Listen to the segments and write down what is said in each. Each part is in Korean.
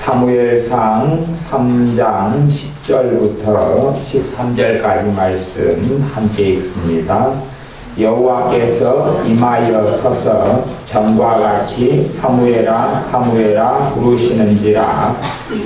사무엘상 3장 10절부터 13절까지 말씀 함께 읽습니다. 여호와께서 임하여 서서 전과 같이 사무엘아 사무엘아 부르시는지라.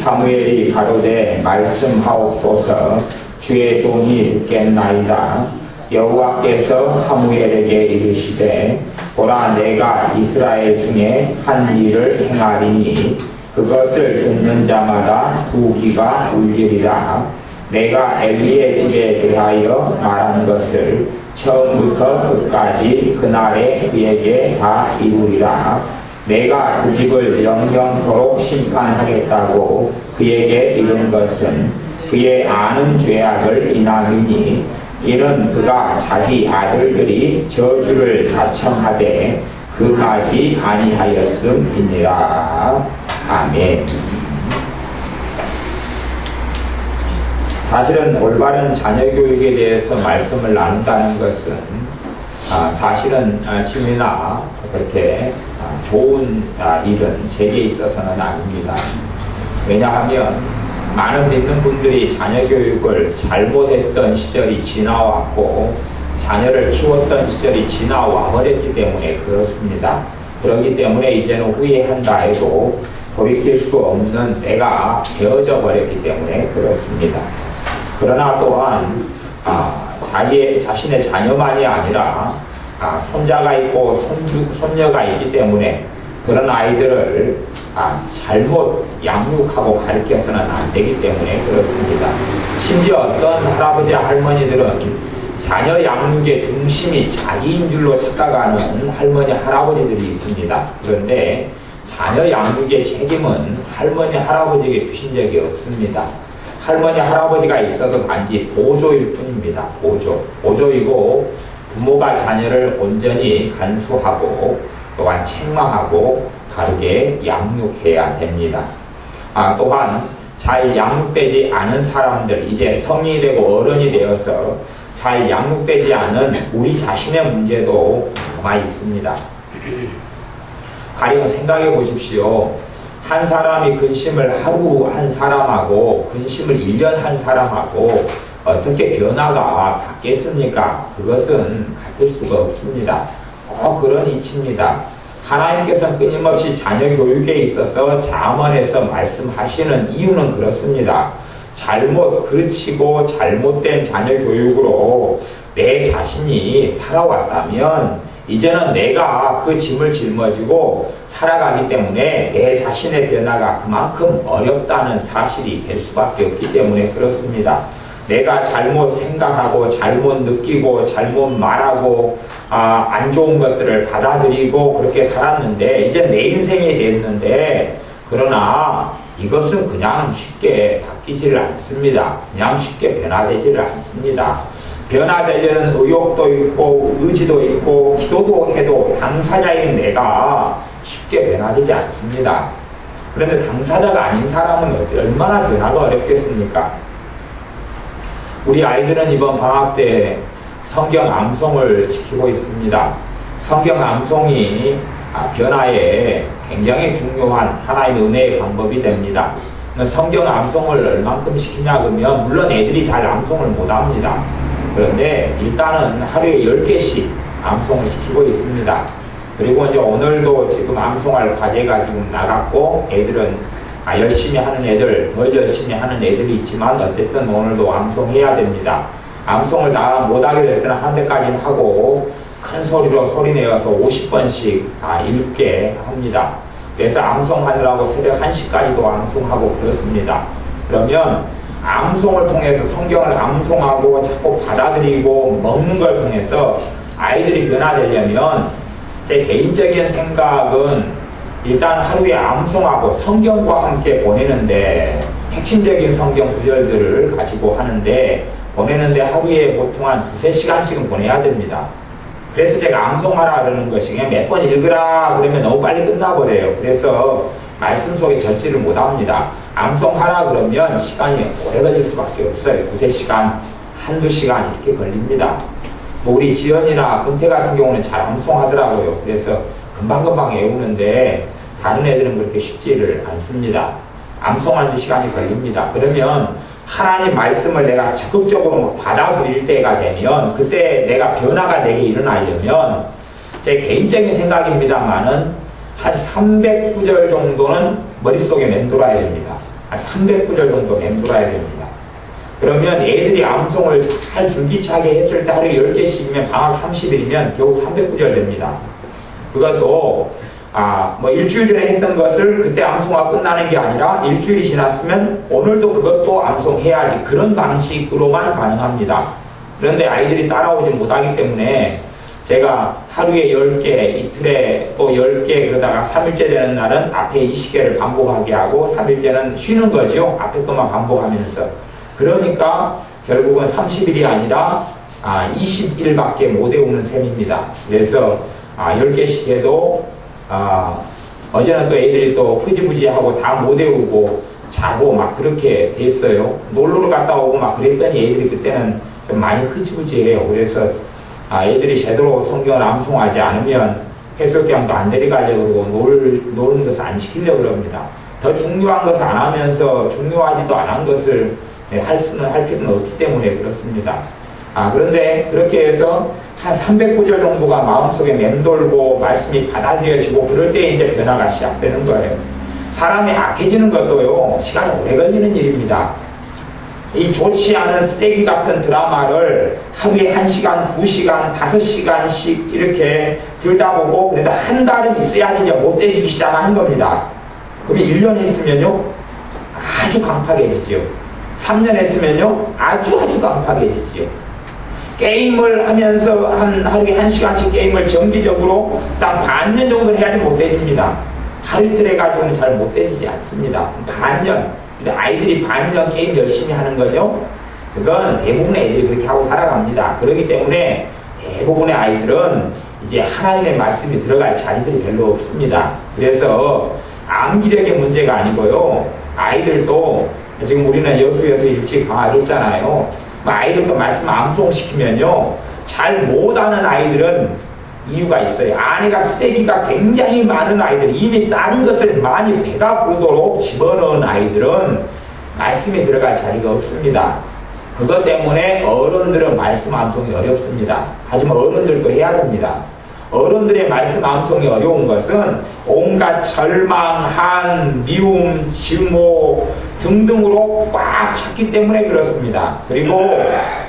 사무엘이 가로되 말씀하옵소서. 주의 종이 듣겠나이다. 여호와께서 사무엘에게 이르시되 보라, 내가 이스라엘 중에 한 일을 행하리니 그것을 듣는 자마다 두 귀가 울리리라. 내가 엘리의 집에 대하여 말한 것을 처음부터 끝까지 그날에 그에게 다 이루리라. 내가 그 집을 영영토록 심판하겠다고 그에게 이른 것은 그의 아는 죄악을 인함이니 이는 그가 자기 아들들이 저주를 자청하되 금하지 아니하였음이니라. 아멘. 사실은 올바른 자녀 교육에 대해서 말씀을 나눈다는 것은 사실은 짐이나 그렇게 좋은 일은 제게 있어서는 아닙니다. 왜냐하면 많은 믿는 분들이 자녀 교육을 잘못했던 시절이 지나왔고 자녀를 키웠던 시절이 지나와 버렸기 때문에 그렇습니다. 그렇기 때문에 이제는 후회한다 해도 돌이킬 수 없는 때가 되어져 버렸기 때문에 그렇습니다. 그러나 또한 자신의 자녀만이 아니라 손자가 있고 손녀가 있기 때문에 그런 아이들을 잘못 양육하고 가르쳐서는 안 되기 때문에 그렇습니다. 심지어 어떤 할아버지 할머니들은 자녀 양육의 중심이 자기인 줄로 착각하는 할머니 할아버지들이 있습니다. 그런데 자녀 양육의 책임은 할머니 할아버지에게 주신 적이 없습니다. 할머니 할아버지가 있어도 단지 보조일 뿐입니다. 보조이고 부모가 자녀를 온전히 간수하고 또한 책망하고 바르게 양육해야 됩니다. 또한 잘 양육되지 않은 사람들, 이제 성인이 되고 어른이 되어서 잘 양육되지 않은 우리 자신의 문제도 남아 있습니다. 가령 생각해 보십시오. 한 사람이 근심을 하루 한 사람하고 근심을 1년 한 사람하고 어떻게 변화가 바뀌겠습니까? 그것은 같을 수가 없습니다. 그런 이치입니다. 하나님께서는 끊임없이 자녀 교육에 있어서 잠언에서 말씀하시는 이유는 그렇습니다. 잘못 그르치고 잘못된 자녀 교육으로 내 자신이 살아왔다면 이제는 내가 그 짐을 짊어지고 살아가기 때문에 내 자신의 변화가 그만큼 어렵다는 사실이 될 수밖에 없기 때문에 그렇습니다. 내가 잘못 생각하고 잘못 느끼고 잘못 말하고 안 좋은 것들을 받아들이고 그렇게 살았는데 이제 내 인생이 됐는데, 그러나 이것은 그냥 쉽게 바뀌지를 않습니다. 그냥 쉽게 변화되지를 않습니다. 변화되려는 의욕도 있고 의지도 있고 기도도 해도 당사자인 내가 쉽게 변화되지 않습니다. 그런데 당사자가 아닌 사람은 얼마나 변화가 어렵겠습니까? 우리 아이들은 이번 방학 때 성경 암송을 시키고 있습니다. 성경 암송이 변화에 굉장히 중요한 하나의 은혜의 방법이 됩니다. 성경 암송을 얼만큼 시키냐 그러면 물론 애들이 잘 암송을 못합니다. 그런데 일단은 하루에 10개씩 암송을 시키고 있습니다. 그리고 이제 오늘도 지금 암송할 과제가 지금 나갔고 애들은 열심히 하는 애들, 덜 열심히 하는 애들이 있지만 어쨌든 오늘도 암송해야 됩니다. 암송을 다 못하게 될 때는 한 대까지는 하고 큰 소리로 소리내어서 50번씩 다 읽게 합니다. 그래서 암송하느라고 새벽 1시까지도 암송하고 그렇습니다. 그러면 암송을 통해서 성경을 암송하고 자꾸 받아들이고 먹는 걸 통해서 아이들이 변화되려면 제 개인적인 생각은 일단 하루에 암송하고 성경과 함께 보내는데 핵심적인 성경 구절들을 가지고 하는데 보내는데 하루에 보통 한 2-3시간씩은 보내야 됩니다. 그래서 제가 암송하라 그러는 것이 그냥 몇 번 읽으라 그러면 너무 빨리 끝나버려요. 그래서 말씀 속에 젖지를 못합니다. 암송하라 그러면 시간이 오래 걸릴 수밖에 없어요. 2-3시간, 1-2시간 이렇게 걸립니다. 우리 지연이나 금태 같은 경우는 잘 암송하더라고요. 그래서 금방금방 외우는데 다른 애들은 그렇게 쉽지를 않습니다. 암송하는 데 시간이 걸립니다. 그러면 하나님 말씀을 내가 적극적으로 받아들일 때가 되면 그때 내가 변화가 내게 일어나려면 제 개인적인 생각입니다만은 한 300구절 정도는 머릿속에 맴돌아야 됩니다. 한 300구절 정도 맴돌아야 됩니다. 그러면 애들이 암송을 잘 줄기차게 했을 때 하루에 10개씩이면 방학 30일이면 겨우 300구절 됩니다. 그것도 뭐 일주일 전에 했던 것을 그때 암송가 끝나는 게 아니라 일주일이 지났으면 오늘도 그것도 암송해야지, 그런 방식으로만 가능합니다. 그런데 아이들이 따라오지 못하기 때문에 제가 하루에 10개, 이틀에 또 10개, 그러다가 3일째 되는 날은 앞에 20개를 반복하게 하고 3일째는 쉬는 거죠. 앞에 것만 반복하면서. 그러니까 결국은 30일이 아니라 20일밖에 못 외우는 셈입니다. 그래서 10개씩 해도 어제는 또 애들이 또 흐지부지하고 다 못 외우고 자고 막 그렇게 됐어요. 놀러를 갔다 오고 막 그랬더니 애들이 그때는 좀 많이 흐지부지해요. 그래서 애들이 제대로 성경을 암송하지 않으면 해수욕장도 안 데려가려고 그러고 노는 것을 안 시키려고 그럽니다. 더 중요한 것을 안 하면서 중요하지도 않은 것을 할 필요는 없기 때문에 그렇습니다. 그런데 그렇게 해서 한 300구절 정도가 마음속에 맴돌고 말씀이 받아들여지고 그럴 때 이제 변화가 시작되는 거예요. 사람이 악해지는 것도요, 시간이 오래 걸리는 일입니다. 이 좋지 않은 쓰레기 같은 드라마를 하루에 1시간, 2시간, 5시간씩 이렇게 들다 보고 그래도 한 달은 있어야지 이제 못돼지기 시작하는 겁니다. 그러면 1년 했으면요, 아주 강팍해지죠. 3년 했으면요, 아주 강팍해지죠. 게임을 하면서 하루에 1시간씩 게임을 정기적으로 딱 반년 정도를 해야지 못돼집니다. 하루 이틀 해가지고는 잘 못돼지지 않습니다. 반년. 근데 아이들이 반년 게임 열심히 하는 거죠. 그건 대부분의 애들이 그렇게 하고 살아갑니다. 그렇기 때문에 대부분의 아이들은 이제 하나님의 말씀이 들어갈 자리들이 별로 없습니다. 그래서 암기력의 문제가 아니고요. 아이들도 지금 우리는 여수에서 일찍 방학했잖아요. 아이들도 말씀 암송시키면요, 잘 못하는 아이들은 이유가 있어요. 안에가 쓰레기가 굉장히 많은 아이들, 이미 다른 것을 많이 배가 부르도록 집어넣은 아이들은 말씀이 들어갈 자리가 없습니다. 그것 때문에 어른들은 말씀 암송이 어렵습니다. 하지만 어른들도 해야 됩니다. 어른들의 말씀 암송이 어려운 것은 온갖 절망, 한, 미움, 증오 등등으로 꽉 찼기 때문에 그렇습니다. 그리고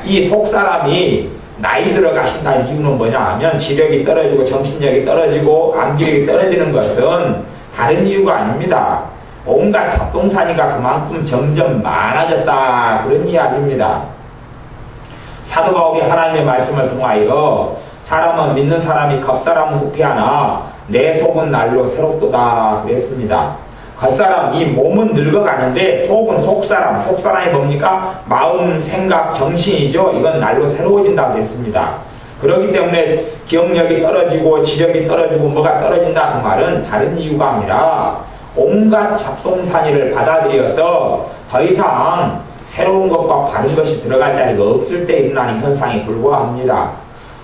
이 속사람이 나이 들어가신다는 이유는 뭐냐 하면 지력이 떨어지고 정신력이 떨어지고 암기력이 떨어지는 것은 다른 이유가 아닙니다. 온갖 잡동사니가 그만큼 점점 많아졌다, 그런 이야기입니다. 사도 바울이 하나님의 말씀을 통하여 사람은 믿는 사람이 겉사람은 후패하나 내 속은 날로 새롭도다 그랬습니다. 겉사람, 이 몸은 늙어가는데 속은 속사람, 속사람이 뭡니까? 마음, 생각, 정신이죠. 이건 날로 새로워진다고 했습니다. 그렇기 때문에 기억력이 떨어지고 지력이 떨어지고 뭐가 떨어진다 그 말은 다른 이유가 아니라 온갖 잡동사니를 받아들여서 더 이상 새로운 것과 바른 것이 들어갈 자리가 없을 때 일어나는 현상에 불과합니다.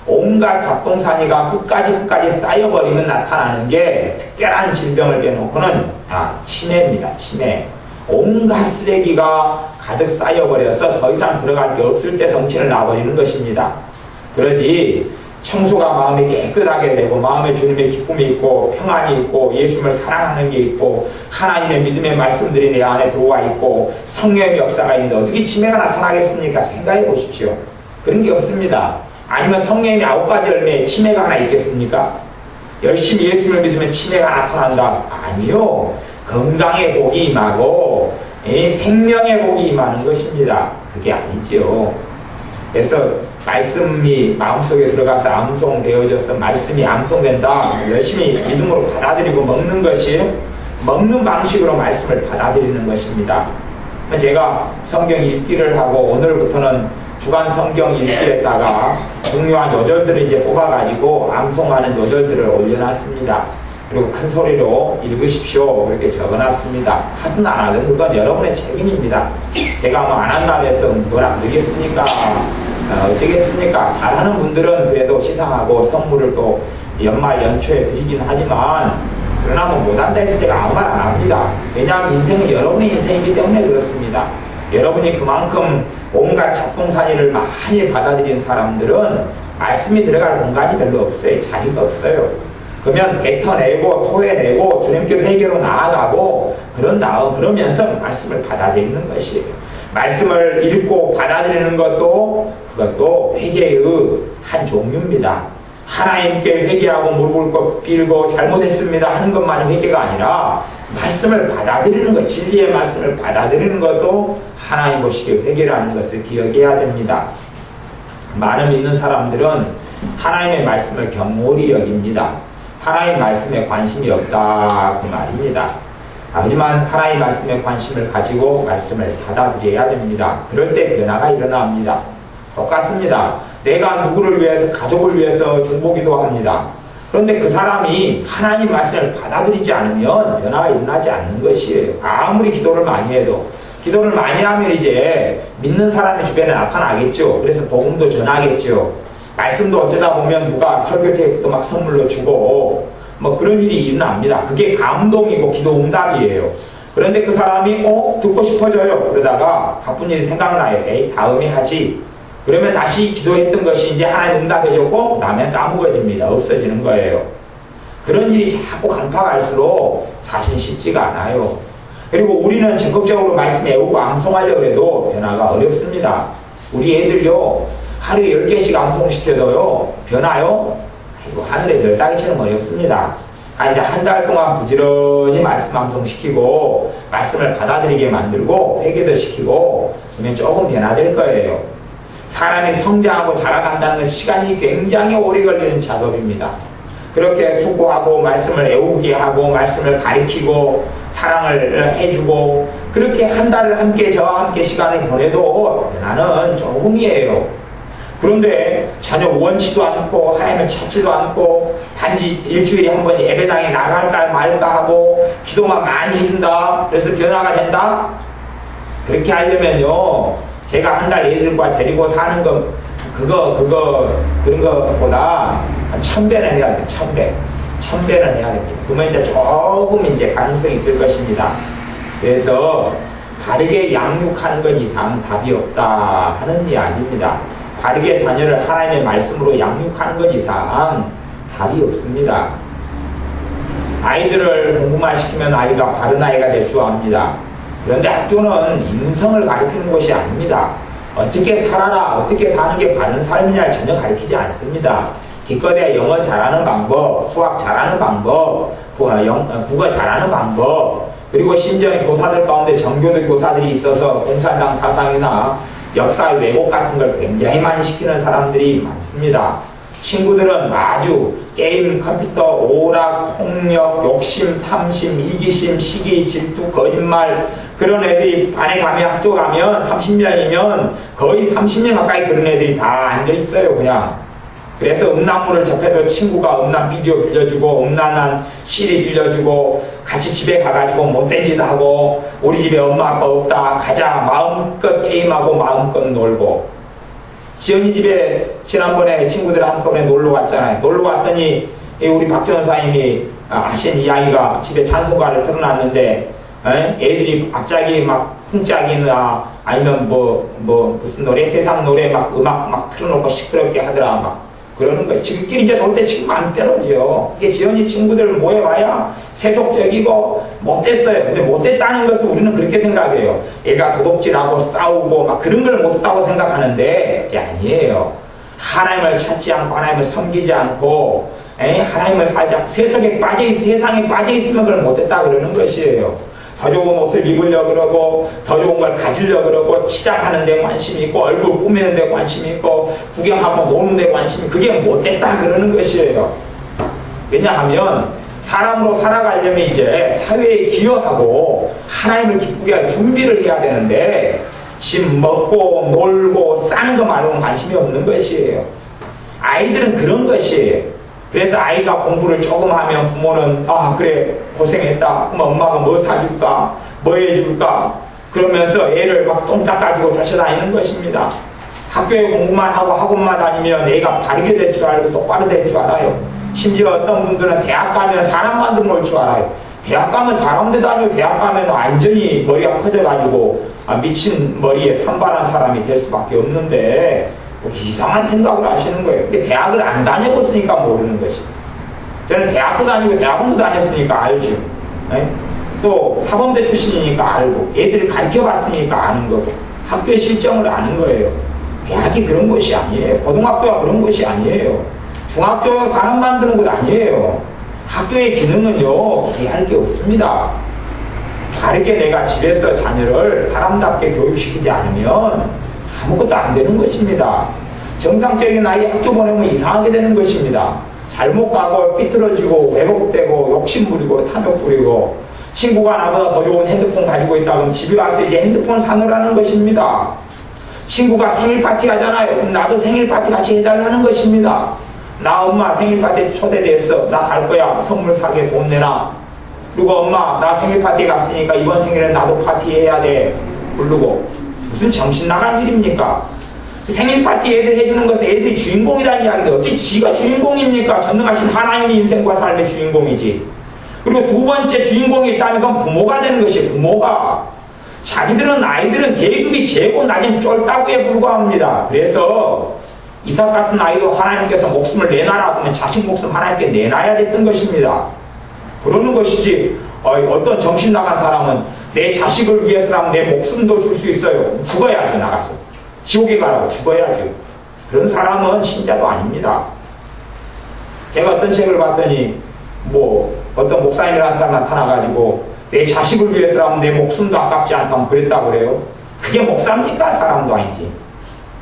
온갖 잡동사니가 끝까지 쌓여버리면 나타나는 게 특별한 질병을 빼놓고는 치매입니다. 치매. 온갖 쓰레기가 가득 쌓여버려서 더 이상 들어갈 게 없을 때 덩치를 놔버리는 것입니다. 그러지 청소가 마음이 깨끗하게 되고 마음에 주님의 기쁨이 있고 평안이 있고 예수님을 사랑하는 게 있고 하나님의 믿음의 말씀들이 내 안에 들어와 있고 성령의 역사가 있는데 어떻게 치매가 나타나겠습니까? 생각해 보십시오. 그런 게 없습니다. 아니면 성령의 9가지 열매에 치매가 하나 있겠습니까? 열심히 예수를 믿으면 치매가 나타난다? 아니요. 건강의 복이 임하고 생명의 복이 임하는 것입니다. 그게 아니죠. 그래서 말씀이 마음속에 들어가서 암송되어져서 말씀이 암송된다. 열심히 믿음으로 받아들이고 먹는 것이 먹는 방식으로 말씀을 받아들이는 것입니다. 제가 성경 읽기를 하고 오늘부터는 주간 성경 읽기에다가 중요한 요절들을 이제 뽑아가지고 암송하는 요절들을 올려놨습니다. 그리고 큰 소리로 읽으십시오. 그렇게 적어놨습니다. 하든 안 하든 그건 여러분의 책임입니다. 제가 뭐 안 한다고 해서 뭐라 그러겠습니까? 어쩌겠습니까? 잘하는 분들은 그래도 시상하고 선물을 또 연말 연초에 드리긴 하지만 그러나 뭐 못한다 해서 제가 아무 말 안 합니다. 왜냐하면 인생은 여러분의 인생이기 때문에 그렇습니다. 여러분이 그만큼 온갖 잡동사니를 많이 받아들인 사람들은 말씀이 들어갈 공간이 별로 없어요. 자리가 없어요. 그러면 뱉어내고 토해내고 주님께 회개로 나아가고 그러면서 말씀을 받아들이는 것이에요. 말씀을 읽고 받아들이는 그것도 회개의 한 종류입니다. 하나님께 회개하고 무릎을 꿇고 잘못했습니다 하는 것만이 회개가 아니라 말씀을 받아들이는 것, 진리의 말씀을 받아들이는 것도 하나님 보시기에 회개라는 것을 기억해야 됩니다. 많은 믿는 사람들은 하나님의 말씀을 경홀히 여깁니다. 하나님 말씀에 관심이 없다 그 말입니다. 하지만 하나님 말씀에 관심을 가지고 말씀을 받아들여야 됩니다. 그럴 때 변화가 일어납니다. 똑같습니다. 내가 누구를 위해서 가족을 위해서 중보기도 합니다. 그런데 그 사람이 하나님 말씀을 받아들이지 않으면 변화가 일어나지 않는 것이에요. 아무리 기도를 많이 해도. 기도를 많이 하면 이제 믿는 사람의 주변에 나타나겠죠. 그래서 복음도 전하겠죠. 말씀도 어쩌다 보면 누가 설교 테이프도 막 선물로 주고 뭐 그런 일이 일어납니다. 그게 감동이고 기도 응답이에요. 그런데 그 사람이 듣고 싶어져요. 그러다가 바쁜 일이 생각나요. 에이 다음에 하지. 그러면 다시 기도했던 것이 이제 하나님 응답해줬고 나면 까먹어집니다. 없어지는 거예요. 그런 일이 자꾸 간파갈수록 사실 쉽지가 않아요. 그리고 우리는 적극적으로 말씀 외우고 암송하려고 해도 변화가 어렵습니다. 우리 애들요 하루에 10개씩 암송시켜도요 변화요 하늘의 별 따기처럼 어렵습니다. 이제 한 달 동안 부지런히 말씀 암송시키고 말씀을 받아들이게 만들고 회개도 시키고 그러면 조금 변화될 거예요. 사람이 성장하고 자라간다는 것은 시간이 굉장히 오래 걸리는 작업입니다. 그렇게 수고하고 말씀을 외우게 하고 말씀을 가르치고 사랑을 해주고 그렇게 한 달을 함께 저와 함께 시간을 보내도 변화는 조금이에요. 그런데 전혀 원치도 않고 하나님을 찾지도 않고 단지 일주일에 한 번 예배당에 나갈까 말까 하고 기도만 많이 해준다 그래서 변화가 된다? 그렇게 하려면요 제가 한 달 애들과 데리고 사는 거 그런 것보다 1000배는 해야 돼요. 1000배는 해야 됩니다. 그러면 이제 조금 이제 가능성이 있을 것입니다. 그래서 바르게 양육하는 것 이상 답이 없다 하는 이야기입니다. 바르게 자녀를 하나님의 말씀으로 양육하는 것 이상 답이 없습니다. 아이들을 공부만 시키면 아이가 바른 아이가 될 줄 압니다. 그런데 학교는 인성을 가르치는 곳이 아닙니다. 어떻게 살아라, 어떻게 사는 게 바른 삶이냐를 전혀 가르치지 않습니다. 기껏해야 영어 잘하는 방법, 수학 잘하는 방법, 국어 잘하는 방법, 그리고 심지어 교사들 가운데 정교도 교사들이 있어서 공산당 사상이나 역사의 왜곡 같은 걸 굉장히 많이 시키는 사람들이 많습니다. 친구들은 아주 게임, 컴퓨터, 오락, 폭력, 욕심, 탐심, 이기심, 시기, 질투, 거짓말 그런 애들이 반에 가면 학교 가면 30년이면 거의 30년 가까이 그런 애들이 다 앉아있어요 그냥. 그래서 음란물을 접해도 친구가 음란 비디오 빌려주고 음란한 CD 빌려주고 같이 집에 가가지고 못된 짓 하고 우리 집에 엄마 아빠 없다 가자 마음껏 게임하고 마음껏 놀고 지연이 집에 지난번에 친구들 한꺼번에 놀러 갔잖아요. 놀러 갔더니 우리 박 전사님이 하신 이야기가 집에 찬송가를 틀어놨는데 애들이 갑자기 막 풍짝이나 아니면 무슨 노래 세상 노래 막 음악 막 틀어놓고 시끄럽게 하더라 막 그러는 거예요. 지금끼리 이제 놀 때 지금 안 떨어져요. 이게 지연이 친구들 모여봐야 세속적이고 못됐어요. 근데 못됐다는 것을 우리는 그렇게 생각해요. 얘가 도둑질하고 싸우고 막 그런 걸 못했다고 생각하는데 그게 아니에요. 하나님을 찾지 않고 하나님을 섬기지 않고 하나님을 살지 않고 세상에 빠져있으면 그걸 못했다 그러는 것이에요. 더 좋은 옷을 입으려고 그러고 더 좋은 걸 가지려고 그러고 치장하는 데 관심이 있고 얼굴 꾸미는 데 관심이 있고 구경하고 노는 데 관심이 그게 못됐다 그러는 것이에요. 왜냐하면 사람으로 살아가려면 이제 사회에 기여하고 하나님을 기쁘게 할 준비를 해야 되는데 집 먹고 놀고 싸는 거 말고는 관심이 없는 것이에요. 아이들은 그런 것이에요. 그래서 아이가 공부를 조금 하면 부모는 그래 고생했다. 그럼 엄마가 뭐 사줄까? 뭐 해줄까? 그러면서 애를 막 똥딱 가지고 쫓아다니는 것입니다. 학교에 공부만 하고 학원만 다니면 애가 바르게 될 줄 알고 똑바로 될 줄 알아요. 심지어 어떤 분들은 대학 가면 사람 만드는 걸 줄 알아요. 대학 가면 사람들도 아니고 대학 가면 완전히 머리가 커져가지고 미친 머리에 산발한 사람이 될 수밖에 없는데 뭐 이상한 생각을 하시는 거예요. 근데 대학을 안 다녀봤으니까 모르는 것이. 저는 대학도 다니고 대학원도 다녔으니까 알죠. 네? 또 사범대 출신이니까 알고 애들을 가르쳐봤으니까 아는 거고 학교의 실정을 아는 거예요. 대학이 그런 곳이 아니에요. 고등학교가 그런 곳이 아니에요. 중학교 사람 만드는 곳 아니에요. 학교의 기능은요, 기할 게 없습니다. 다르게 내가 집에서 자녀를 사람답게 교육시키지 않으면 아무것도 안 되는 것입니다. 정상적인 아이 학교 보내면 이상하게 되는 것입니다. 잘못 가고 삐뚤어지고 왜곡되고 욕심부리고 탐욕 부리고 친구가 나보다 더 좋은 핸드폰 가지고 있다 그러면 집에 와서 이제 핸드폰 사놓으라는 것입니다. 친구가 생일 파티 하잖아요. 그럼 나도 생일 파티 같이 해달라는 것입니다. 나 엄마 생일 파티 초대됐어. 나 갈 거야. 선물 사게 돈 내놔. 그리고 엄마 나 생일 파티 갔으니까 이번 생일은 나도 파티해야 돼. 부르고 무슨 정신 나간 일입니까? 생일 파티 애들 해주는 것은 애들이 주인공이라는 이야기인데 어떻게 지가 주인공입니까? 전능하신 하나님의 인생과 삶의 주인공이지. 그리고 두 번째 주인공이 있다면 그건 부모가 되는 것이에요. 부모가. 자기들은 아이들은 계급이 재고 낮은 쫄따구에 불과합니다. 그래서 이삭 같은 아이도 하나님께서 목숨을 내놔라 하면 자식 목숨 하나님께 내놔야 됐던 것입니다. 그러는 것이지 어떤 정신 나간 사람은 내 자식을 위해서라면 내 목숨도 줄 수 있어요. 죽어야죠. 나가서. 지옥에 가라고 죽어야죠. 그런 사람은 신자도 아닙니다. 제가 어떤 책을 봤더니 어떤 목사님이라는 사람 나타나가지고 내 자식을 위해서라면 내 목숨도 아깝지 않다면 그랬다고 그래요. 그게 목사입니까? 사람도 아니지.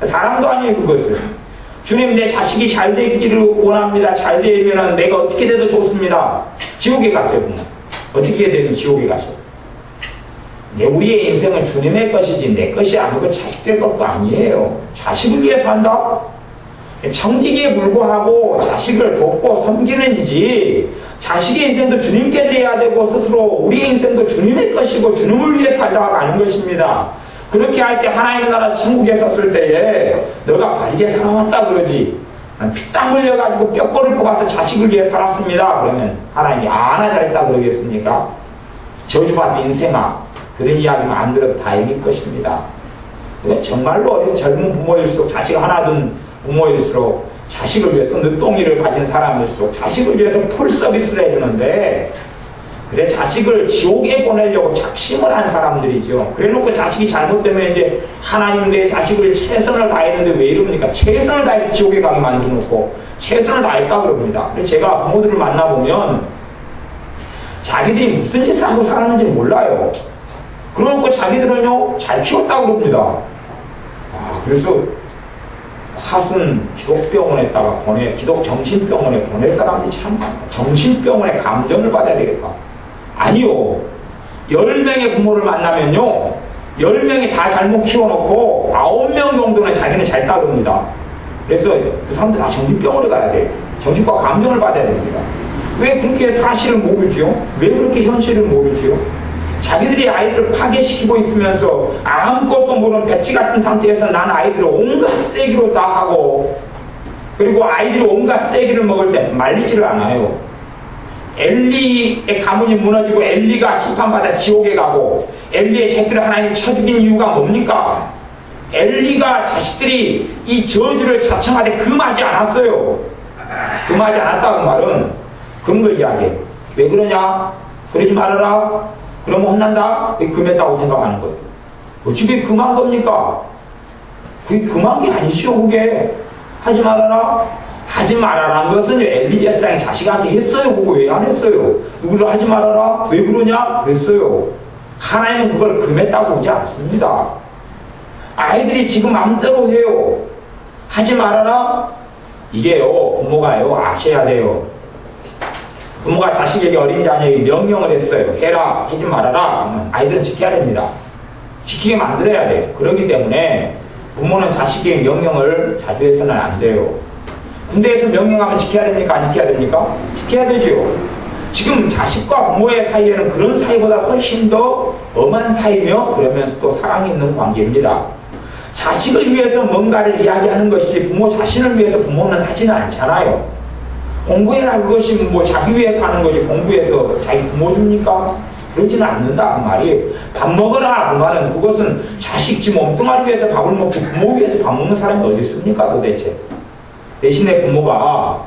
사람도 아니에요. 그것은. 주님 내 자식이 잘 되기를 원합니다. 잘 되면 내가 어떻게 돼도 좋습니다. 지옥에 가세요. 부모. 어떻게 되든 지옥에 가세요. 우리의 인생은 주님의 것이지 내 것이 아니고 자식될 것도 아니에요. 자식을 위해 산다? 청지기에 불구하고 자식을 돕고 섬기는 이지 자식의 인생도 주님께 드려야 되고 스스로 우리의 인생도 주님의 것이고 주님을 위해 살다가 가는 것입니다. 그렇게 할 때 하나님의 나라 천국에 섰을 때에 너가 바르게 살아왔다 그러지. 피땀 흘려가지고 뼈꼬리를 뽑아서 자식을 위해 살았습니다. 그러면 하나님이 나 잘했다 그러겠습니까? 저주받은 인생아. 그런 이야기만 안 들어도 다행일 것입니다. 정말로 어려서 젊은 부모일수록 자식 하나 둔 부모일수록 자식을 위해 또 늦동이를 가진 사람일수록 자식을 위해서 풀 서비스를 해주는데 그래 자식을 지옥에 보내려고 작심을 한 사람들이죠. 그래놓고 자식이 잘못되면 이제 하나님 내 자식을 최선을 다했는데 왜 이럽니까? 최선을 다해서 지옥에 가게 만들어놓고 최선을 다했다 그럽니다. 그래서 제가 부모들을 만나보면 자기들이 무슨 짓을 하고 살았는지 몰라요. 그러놓고 자기들은요 잘 키웠다고 그럽니다. 그래서 화순 기독병원에다가 기독정신병원에 보낼 사람들이 참 많다. 정신병원에 감정을 받아야 되겠다. 아니요. 10명의 부모를 만나면요 10명이 다 잘못 키워놓고 9명 정도는 자기는 잘 따릅니다. 그래서 그 사람들 다 정신병원에 가야 돼요. 정신과 감정을 받아야 됩니다. 왜 그렇게 사실을 모르지요? 왜 그렇게 현실을 모르지요? 자기들이 아이들을 파괴시키고 있으면서 아무것도 모르는 백지 같은 상태에서 난 아이들을 온갖 쓰레기로 다 하고 그리고 아이들이 온갖 쓰레기를 먹을 때 말리지를 않아요. 엘리의 가문이 무너지고 엘리가 심판받아 지옥에 가고 엘리의 자식들을 하나님이 쳐 죽인 이유가 뭡니까? 엘리가 자식들이 이 저주를 자청하되 금하지 않았어요. 금하지 않았다는 말은 그런 걸 이야기해요. 왜 그러냐? 그러지 말아라. 그러면 혼난다? 그게 금했다고 생각하는 거예요. 어떻게 금한 겁니까? 그게 금한 게 아니죠. 그게 하지 말아라. 하지 말아라는 것은 엘리 제사장이 자식한테 했어요. 그거 왜 안 했어요? 누구를 하지 말아라. 왜 그러냐? 그랬어요. 하나님은 그걸 금했다고 하지 않습니다. 아이들이 지금 마음대로 해요. 하지 말아라. 이게요 부모가요 아셔야 돼요. 부모가 자식에게 어린 자녀에게 명령을 했어요. 해라, 하지 말아라. 아이들은 지켜야 됩니다. 지키게 만들어야 돼요. 그렇기 때문에 부모는 자식에게 명령을 자주 해서는 안 돼요. 군대에서 명령하면 지켜야 됩니까? 안 지켜야 됩니까? 지켜야 되죠. 지금 자식과 부모의 사이에는 그런 사이보다 훨씬 더 엄한 사이며 그러면서 또 사랑이 있는 관계입니다. 자식을 위해서 뭔가를 이야기하는 것이지 부모 자신을 위해서 부모는 하지는 않잖아요. 공부해라 그것이 뭐 자기 위해서 하는 거지 공부해서 자기 부모 줍니까? 그러지는 않는다 그 말이에요. 밥 먹어라 그 말은 그것은 자식 집 몸뚱아리 위해서 밥을 먹고 부모 위해서 밥 먹는 사람이 어디 있습니까 도대체. 대신에 부모가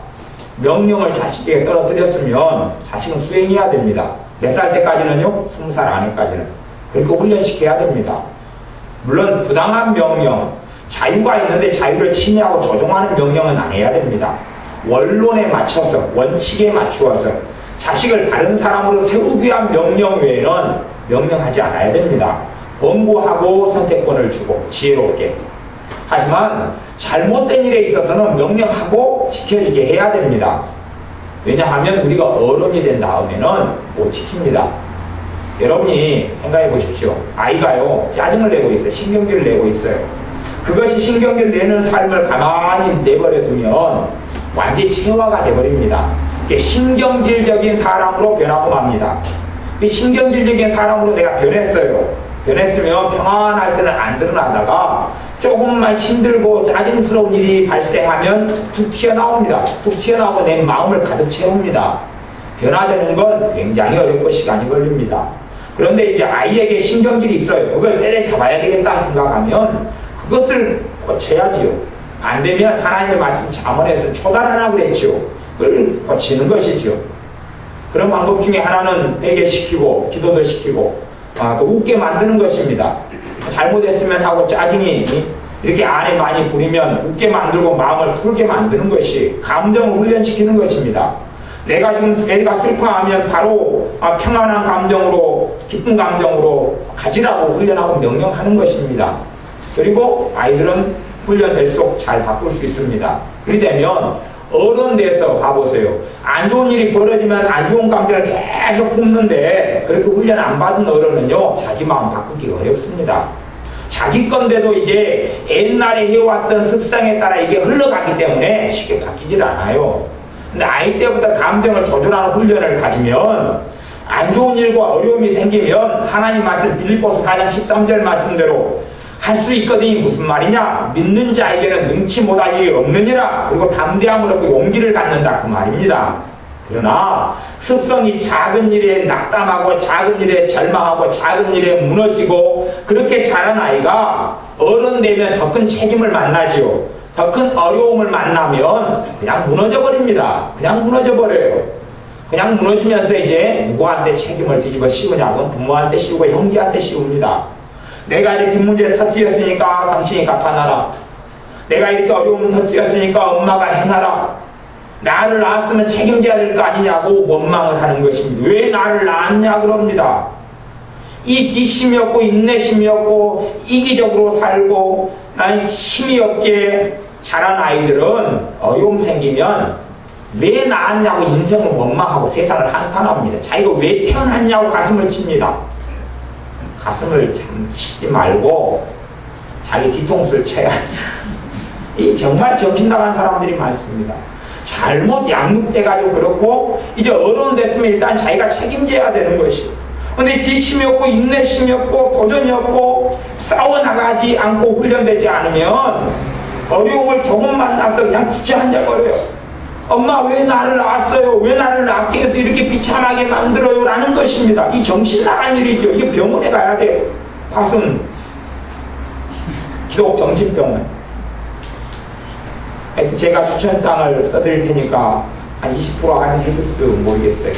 명령을 자식에게 떨어뜨렸으면 자식은 수행해야 됩니다. 몇 살 때까지는요? 20살 안에까지는. 그렇게 훈련시켜야 됩니다. 물론 부당한 명령, 자유가 있는데 자유를 침해하고 조종하는 명령은 안 해야 됩니다. 원론에 맞춰서 원칙에 맞추어서 자식을 다른 사람으로 세우기 위한 명령 외에는 명령하지 않아야 됩니다. 권고하고 선택권을 주고 지혜롭게. 하지만 잘못된 일에 있어서는 명령하고 지켜지게 해야 됩니다. 왜냐하면 우리가 어른이 된 다음에는 못 지킵니다. 여러분이 생각해 보십시오. 아이가요 짜증을 내고 있어요. 신경질을 내고 있어요. 그것이 신경질 내는 삶을 가만히 내버려 두면 완전히 체화가 돼버립니다. 신경질적인 사람으로 변하고 맙니다. 신경질적인 사람으로 내가 변했어요. 변했으면 평안할 때는 안 드러나다가 조금만 힘들고 짜증스러운 일이 발생하면 툭툭 튀어나옵니다. 툭툭 튀어나오고 내 마음을 가득 채웁니다. 변화되는 건 굉장히 어렵고 시간이 걸립니다. 그런데 이제 아이에게 신경질이 있어요. 그걸 때려잡아야 되겠다 생각하면 그것을 고쳐야지요. 안 되면 하나님의 말씀 잠언에서 초단하라 그랬지요. 그걸 고치는 것이지요. 그런 방법 중에 하나는 회개시키고 기도도 시키고 또 웃게 만드는 것입니다. 잘못했으면 하고 짜증이 이렇게 안에 많이 부리면 웃게 만들고 마음을 풀게 만드는 것이 감정을 훈련시키는 것입니다. 내가 슬퍼하면 바로 평안한 감정으로 기쁜 감정으로 가지라고 훈련하고 명령하는 것입니다. 그리고 아이들은 훈련될수록 잘 바꿀 수 있습니다. 그리 되면 어른 돼서 봐보세요. 안 좋은 일이 벌어지면 안 좋은 감정을 계속 품는데 그렇게 훈련 안 받은 어른은요 자기 마음 바꾸기 어렵습니다. 자기 건데도 이제 옛날에 해왔던 습성에 따라 이게 흘러가기 때문에 쉽게 바뀌질 않아요. 근데 아이 때부터 감정을 조절하는 훈련을 가지면 안 좋은 일과 어려움이 생기면 하나님 말씀 빌립보서 4장 13절 말씀대로 할 수 있거든요. 무슨 말이냐? 믿는 자에게는 능치 못할 일이 없느니라. 그리고 담대함을 얻고 용기를 갖는다. 그 말입니다. 그러나 습성이 작은 일에 낙담하고 작은 일에 절망하고 작은 일에 무너지고 그렇게 자란 아이가 어른 되면 더 큰 책임을 만나지요. 더 큰 어려움을 만나면 그냥 무너져 버립니다. 그냥 무너져 버려요. 그냥 무너지면서 이제 누구한테 책임을 뒤집어 씌우냐고 부모한테 씌우고 형제한테 씌웁니다. 내가 이렇게 문제를 터뜨렸으니까 당신이 갚아놔라. 내가 이렇게 어려움을 터뜨렸으니까 엄마가 해놔라. 나를 낳았으면 책임져야 될 거 아니냐고 원망을 하는 것입니다. 왜 나를 낳았냐 그럽니다. 이 뒷심이 없고 인내심이 없고 이기적으로 살고 힘이 없게 자란 아이들은 어려움 생기면 왜 낳았냐고 인생을 원망하고 세상을 한탄합니다. 자기가 왜 태어났냐고 가슴을 칩니다. 가슴을 참 치지 말고 자기 뒤통수를 쳐야지. 이 정말 정신 나간 사람들이 많습니다. 잘못 양육돼가지고 그렇고 이제 어른 됐으면 일단 자기가 책임져야 되는 것이고 근데 뒷심이 없고 인내심이 없고 도전이 없고 싸워나가지 않고 훈련되지 않으면 어려움을 조금 만나서 그냥 주저앉아버려요. 엄마 왜 나를 낳았어요? 왜 나를 낳게 해서 이렇게 비참하게 만들어요? 라는 것입니다. 이 정신 나간 일이죠. 이게 병원에 가야 돼요. 화순 기독 정신병원. 제가 추천장을 써드릴 테니까 한 20% 할인해줄 수 모르겠어요.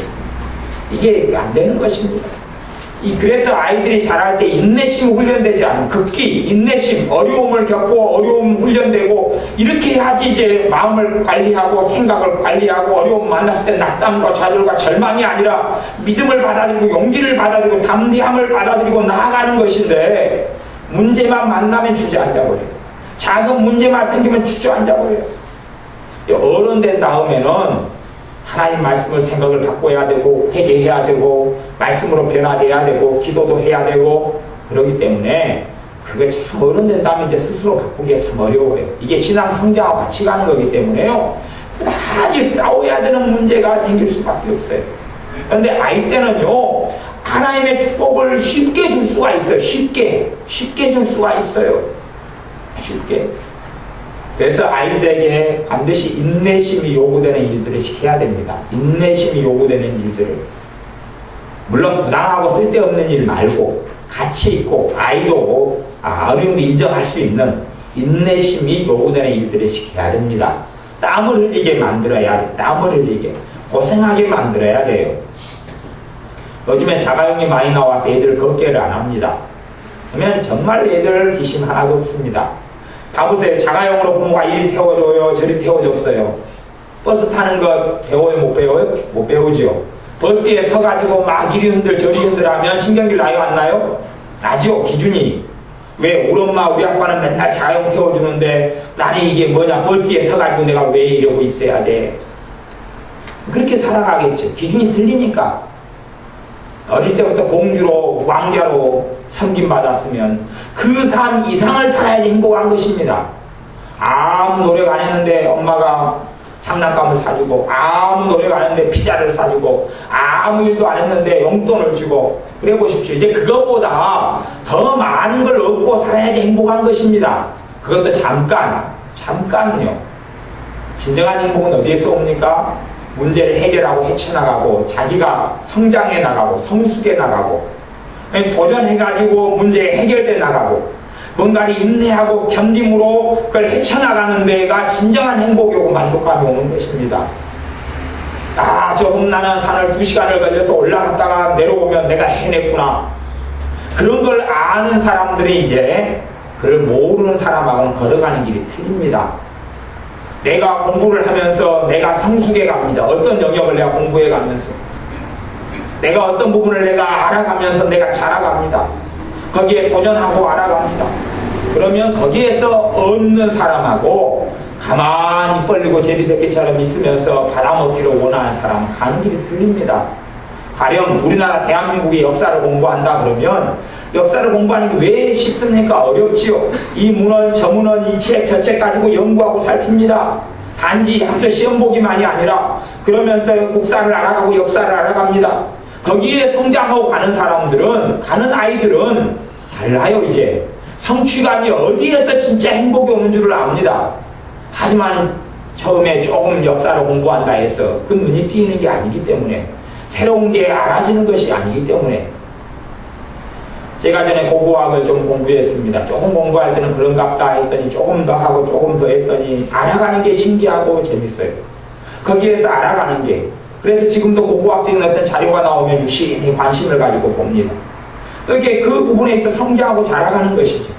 이게 안 되는 것입니다. 그래서 아이들이 자랄 때 인내심 훈련되지 않은 극기, 인내심, 어려움을 겪고 어려움 훈련되고 이렇게 해야지 이제 마음을 관리하고 생각을 관리하고 어려움 만났을 때 낙담과 좌절과 절망이 아니라 믿음을 받아들이고 용기를 받아들이고 담대함을 받아들이고 나아가는 것인데 문제만 만나면 주저앉아버려요. 작은 문제만 생기면 주저앉아버려요. 어른 된 다음에는 하나님 말씀을 생각을 바꿔야 되고 회개해야 되고 말씀으로 변화돼야 되고 기도도 해야 되고 그러기 때문에 그게 참 어른 된다면 이제 스스로 바꾸기가 참 어려워요. 이게 신앙 성장하고 같이 가는 거기 때문에요. 끝까지 싸워야 되는 문제가 생길 수밖에 없어요. 그런데 아이 때는요 하나님의 축복을 쉽게 줄 수가 있어요. 쉽게 줄 수가 있어요. 쉽게. 그래서 아이들에게 반드시 인내심이 요구되는 일들을 시켜야 됩니다. 인내심이 요구되는 일들을. 물론 부당하고 쓸데없는 일 말고 가치 있고 아이도 어려움도 인정할 수 있는 인내심이 요구되는 일들을 시켜야 됩니다. 땀을 흘리게 만들어야 돼. 땀을 흘리게. 고생하게 만들어야 돼요. 요즘에 자가용이 많이 나와서 애들 걷게를 안 합니다. 그러면 정말 애들 기심 하나도 없습니다. 가보세요. 자가용으로 부모가 이리 태워줘요, 저리 태워줬어요. 버스 타는 거 배워요, 못 배워요? 못 배우죠. 버스에 서가지고 막 이리 흔들 저리 흔들 하면 신경질 나요, 안 나요? 나죠, 기준이. 왜 우리 엄마 우리 아빠는 맨날 자가용 태워주는데 나는 이게 뭐냐, 버스에 서가지고 내가 왜 이러고 있어야 돼. 그렇게 살아가겠죠. 기준이 틀리니까. 어릴 때부터 공주로 왕자로 섬김받았으면 그 삶 이상을 살아야지 행복한 것입니다. 아무 노력 안 했는데 엄마가 장난감을 사주고, 아무 노력 안 했는데 피자를 사주고, 아무 일도 안 했는데 용돈을 주고, 그래 보십시오. 이제 그것보다 더 많은 걸 얻고 살아야지 행복한 것입니다. 그것도 잠깐요. 진정한 행복은 어디에서 옵니까? 문제를 해결하고 헤쳐나가고, 자기가 성장해 나가고, 성숙해 나가고, 도전해가지고 문제 해결돼 나가고, 뭔가를 인내하고 견딤으로 그걸 헤쳐나가는 데가 진정한 행복이고 만족감이 오는 것입니다. 저 험난한 산을 2시간을 걸려서 올라갔다가 내려오면 내가 해냈구나. 그런 걸 아는 사람들이 이제 그걸 모르는 사람하고는 걸어가는 길이 틀립니다. 내가 공부를 하면서 내가 성숙해 갑니다. 어떤 영역을 내가 공부해 가면서, 내가 어떤 부분을 내가 알아가면서 내가 자라갑니다. 거기에 도전하고 알아갑니다. 그러면 거기에서 얻는 사람하고 가만히 뻘리고 제비새끼처럼 있으면서 받아먹기를 원하는 사람 가는 길이 틀립니다. 가령 우리나라 대한민국의 역사를 공부한다 그러면 역사를 국공부하는 게 왜 쉽습니까? 어렵지요. 이 문헌, 저 문헌, 이 책, 저 책 가지고 연구하고 살핍니다. 단지 학교 시험 보기만이 아니라 그러면서 국사를 알아가고 역사를 알아갑니다. 거기에 성장하고 가는 사람들은, 가는 아이들은 달라요. 이제 성취감이 어디에서 진짜 행복이 오는 줄을 압니다. 하지만 처음에 조금 역사를 공부한다 해서 그 눈이 띄는 게 아니기 때문에, 새로운 게 알아지는 것이 아니기 때문에. 제가 전에 고고학을 좀 공부했습니다. 조금 공부할 때는 그런갑다 했더니 조금 더 하고 조금 더 했더니 알아가는 게 신기하고 재밌어요. 거기에서 알아가는 게. 그래서 지금도 고고학적인 어떤 자료가 나오면 유심히 관심을 가지고 봅니다. 그게 그 부분에 있어 성장하고 자라가는 것이죠.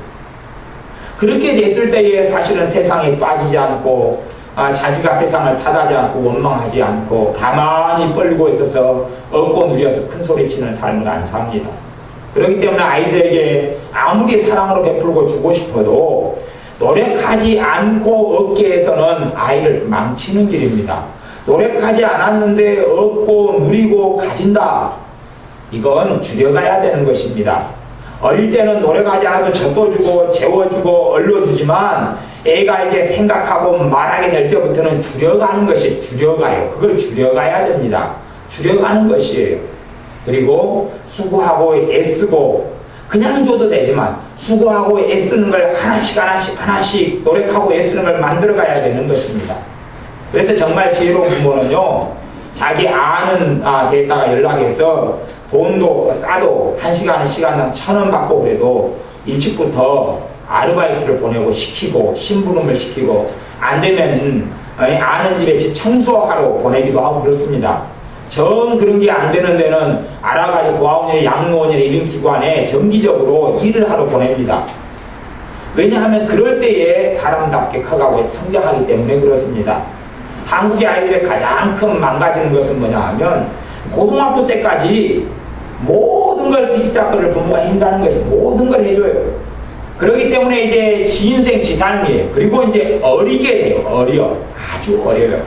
그렇게 됐을 때에 사실은 세상에 빠지지 않고 자기가 세상을 탓하지 않고 원망하지 않고 가만히 뻘고 있어서 얻고 누려서 큰 소리치는 삶을 안 삽니다. 그렇기 때문에 아이들에게 아무리 사랑으로 베풀고 주고 싶어도 노력하지 않고 얻기 위해서는 아이를 망치는 길입니다. 노력하지 않았는데 얻고 누리고 가진다. 이건 줄여가야 되는 것입니다. 어릴 때는 노력하지 않아도 젖어주고 재워주고 얼려주지만 애가 이제 생각하고 말하게 될 때부터는 줄여가는 것이 줄여가요. 그걸 줄여가야 됩니다. 줄여가는 것이에요. 그리고 수고하고 애쓰고 그냥 줘도 되지만 수고하고 애쓰는 걸 하나씩 노력하고 애쓰는 걸 만들어가야 되는 것입니다. 그래서 정말 지혜로운 부모는요, 자기 아는 데다가 연락해서 돈도 싸도 1시간당 1,000원 받고 그래도 일찍부터 아르바이트를 보내고 시키고 심부름을 시키고 안 되면 아는 집에 집 청소하러 보내기도 하고 그렇습니다. 정 그런 게 안 되는 데는 알아가지고 고아원이나 양로원이나 이런 기관에 정기적으로 일을 하러 보냅니다. 왜냐하면 그럴 때에 사람답게 커가고 성장하기 때문에 그렇습니다. 한국의 아이들의 가장 큰 망가지는 것은 뭐냐 하면 고등학교 때까지 모든 걸 뒤지작거리를 부모가 한다는 것이 모든 걸 해줘요. 그렇기 때문에 이제 지인생 지삶이에요. 그리고 이제 어리게 돼요. 아주 어려요.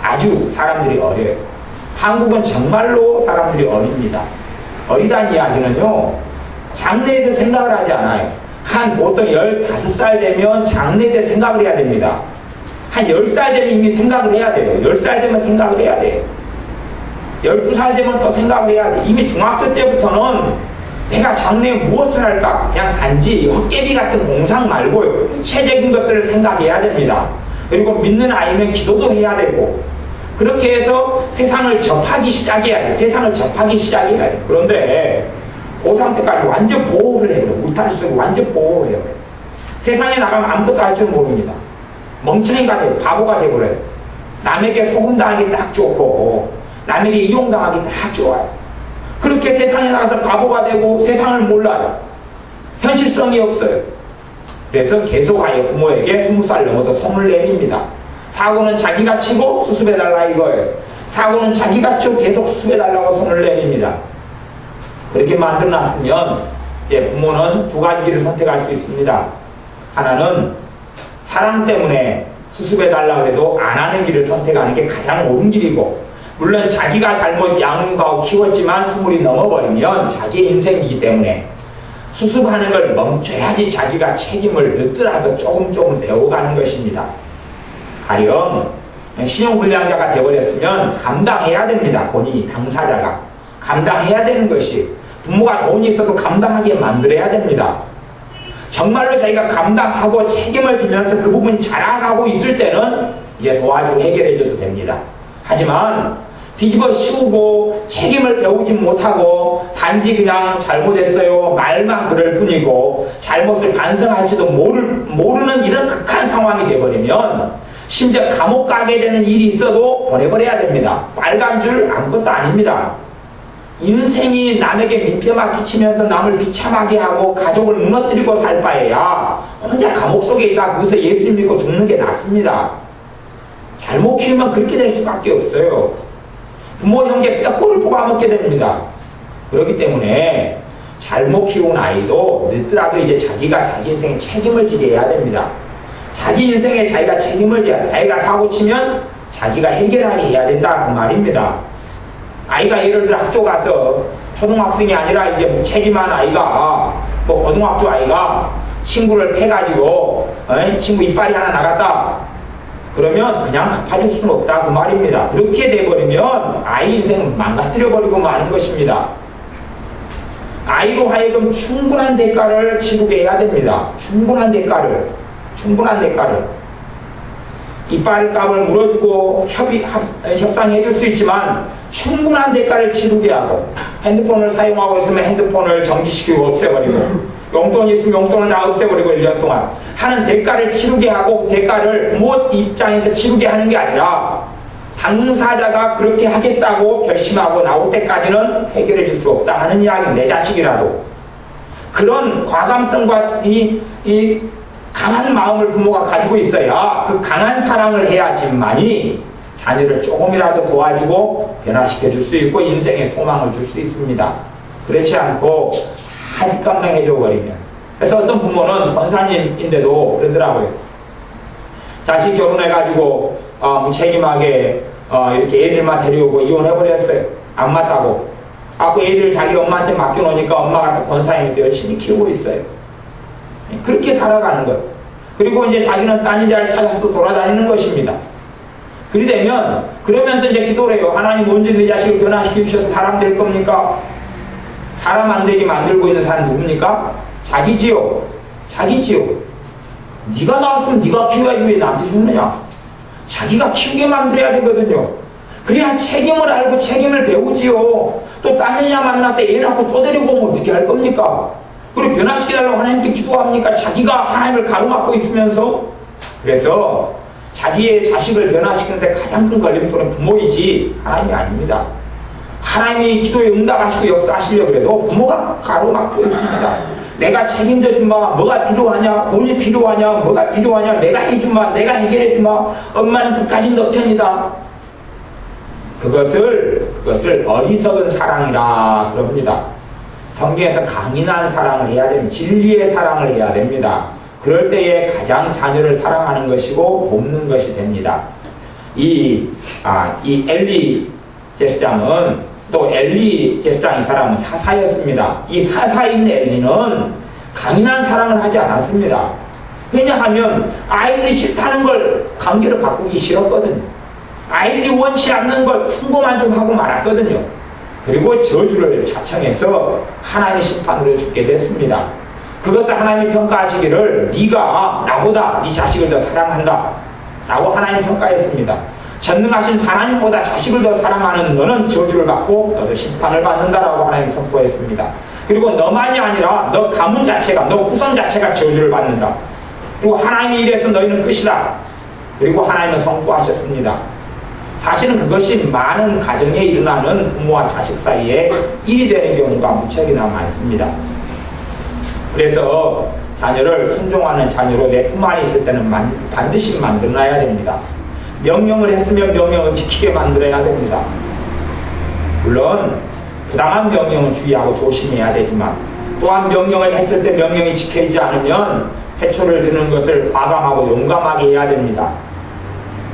아주 사람들이 어려요. 한국은 정말로 사람들이 어립니다. 어리다는 이야기는요, 장래에 대해 생각을 하지 않아요. 보통 15살 되면 장래에 대해 생각을 해야 됩니다. 10살 되면 이미 생각을 해야 돼요. 10살 되면 생각을 해야 돼요. 12살 되면 더 생각을 해야 돼요. 이미 중학교 때부터는 내가 장래에 무엇을 할까? 그냥 단지 헛개비 같은 공상 말고 구체적인 것들을 생각해야 됩니다. 그리고 믿는 아이면 기도도 해야 되고, 그렇게 해서 세상을 접하기 시작해야 돼. 세상을 접하기 시작해야 돼. 그런데 고3 때까지 완전 보호를 해요. 울타리 속에 완전 보호해요. 세상에 나가면 아무것도 할 줄 모릅니다. 멍청이가 돼, 바보가 돼버려요. 남에게 소금당하기 딱 좋고, 남에게 이용당하기 딱 좋아요. 그렇게 세상에 나가서 바보가 되고 세상을 몰라요. 현실성이 없어요. 그래서 계속하여 부모에게 20살 넘어도 손을 내밉니다. 사고는 자기가 치고 수습해달라 이거예요. 사고는 자기가 치고 계속 수습해달라고 손을 내밉니다. 그렇게 만들어놨으면 부모는 두 가지 길을 선택할 수 있습니다. 하나는 사랑 때문에 수습해달라고 해도 안 하는 길을 선택하는 게 가장 옳은 길이고, 물론 자기가 잘못 양육하고 키웠지만 20이 넘어버리면 자기의 인생이기 때문에 수습하는 걸 멈춰야지 자기가 책임을 늦더라도 조금 배워가는 것입니다. 가령 신용불량자가 되어버렸으면 감당해야 됩니다. 본인이 당사자가 감당해야 되는 것이, 부모가 돈이 있어도 감당하게 만들어야 됩니다. 정말로 자기가 감당하고 책임을 지면서 그 부분이 자라가고 있을 때는 이제 도와주고 해결해줘도 됩니다. 하지만 뒤집어 씌우고 책임을 배우지 못하고 단지 그냥 잘못했어요 말만 그럴 뿐이고 잘못을 반성할지도 모르는 이런 극한 상황이 되어버리면 심지어 감옥 가게 되는 일이 있어도 보내버려야 됩니다. 빨간 줄 아무것도 아닙니다. 인생이 남에게 민폐만 끼치면서 남을 비참하게 하고 가족을 무너뜨리고 살 바에야 혼자 감옥 속에 있다 거기서 예수님 믿고 죽는 게 낫습니다. 잘못 키우면 그렇게 될 수밖에 없어요. 부모 형제 뼈골을 뽑아먹게 됩니다. 그렇기 때문에 잘못 키운 아이도 늦더라도 이제 자기가 자기 인생에 책임을 지게 해야 됩니다. 자기 인생에 자기가 책임을 져야, 자기가 사고 치면 자기가 해결하게 해야 된다 그 말입니다. 아이가 예를 들어 학교 가서 초등학생이 아니라 이제 무책임한 아이가 뭐 고등학교 아이가 친구를 패가지고 친구 이빨이 하나 나갔다 그러면 그냥 갚아줄 수는 없다 그 말입니다. 그렇게 돼버리면 아이 인생은 망가뜨려버리고 마는 것입니다. 아이로 하여금 충분한 대가를 치르게 해야 됩니다. 충분한 대가를 이빨값을 물어주고 협상해 줄 수 있지만 충분한 대가를 치르게 하고, 핸드폰을 사용하고 있으면 핸드폰을 정지시키고 없애버리고, 용돈이 있으면 용돈을 다 없애버리고 1년 동안 하는 대가를 치르게 하고, 대가를 부모 입장에서 치르게 하는 게 아니라 당사자가 그렇게 하겠다고 결심하고 나올 때까지는 해결해 줄 수 없다 하는 이야기. 내 자식이라도 그런 과감성과 이 강한 마음을 부모가 가지고 있어야 그 강한 사랑을 해야지만이 자녀를 조금이라도 도와주고 변화시켜 줄 수 있고 인생에 소망을 줄 수 있습니다. 그렇지 않고 하직감당 해줘 버리면. 그래서 어떤 부모는 권사님인데도 그러더라고요. 자식 결혼해가지고 무책임하게 이렇게 애들만 데려오고 이혼해버렸어요. 안 맞다고. 그 애들 자기 엄마한테 맡겨놓으니까 엄마가 또 권사님이 또 열심히 키우고 있어요. 그렇게 살아가는 것. 그리고 이제 자기는 딴 여자를 찾아서 돌아다니는 것입니다. 그러면서 이제 기도를 해요. 하나님 언제 내 자식을 변화시켜 주셔서 사람 될 겁니까? 사람 안 되게 만들고 있는 사람 누굽니까? 자기지요. 네가 나왔으면 네가 키워야지 왜 나한테 죽느냐? 자기가 키우게 만들어야 되거든요. 그래야 책임을 알고 책임을 배우지요. 또 딴 여자 만나서 애 낳고 또 데리고 오면 어떻게 할 겁니까? 그리고 변화시키려고 하나님께 기도합니까? 자기가 하나님을 가로막고 있으면서. 그래서 자기의 자식을 변화시키는데 가장 큰 걸림돌은 부모이지 하나님이 아닙니다. 하나님이 기도에 응답하시고 역사하시려고 해도 부모가 가로막고 있습니다. 내가 책임져 주마. 뭐가 필요하냐? 돈이 필요하냐? 뭐가 필요하냐? 내가 해주마. 내가 해결해 주마. 엄마는 끝까지 너 편이다. 그것을 어리석은 사랑이라 그럽니다. 성경에서 강인한 사랑을 해야 됩니다. 진리의 사랑을 해야 됩니다. 그럴 때에 가장 자녀를 사랑하는 것이고 돕는 것이 됩니다. 이 엘리 제사장은 또 엘리 제사장 이 사람은 사사였습니다. 이 사사인 엘리는 강인한 사랑을 하지 않았습니다. 왜냐하면 아이들이 싫다는 걸 강제로 바꾸기 싫었거든요. 아이들이 원치 않는 걸 충고만 좀 하고 말았거든요. 그리고 저주를 자청해서 하나님의 심판으로 죽게 됐습니다. 그것을 하나님이 평가하시기를 네가 나보다 네 자식을 더 사랑한다 라고 하나님 평가했습니다. 전능하신 하나님보다 자식을 더 사랑하는 너는 저주를 받고 너도 심판을 받는다라고 하나님이 선포했습니다. 그리고 너만이 아니라 너 가문 자체가, 너 후손 자체가 저주를 받는다. 그리고 하나님이 이래서 너희는 끝이다. 그리고 하나님은 선포하셨습니다. 사실은 그것이 많은 가정에 일어나는 부모와 자식 사이에 일이 되는 경우가 무척이나 많습니다. 그래서 자녀를 순종하는 자녀로 내 품 안에 있을 때는 반드시 만들어놔야 됩니다. 명령을 했으면 명령을 지키게 만들어야 됩니다. 물론 부당한 명령은 주의하고 조심해야 되지만 또한 명령을 했을 때 명령이 지켜지지 않으면 회초를 드는 것을 과감하고 용감하게 해야 됩니다.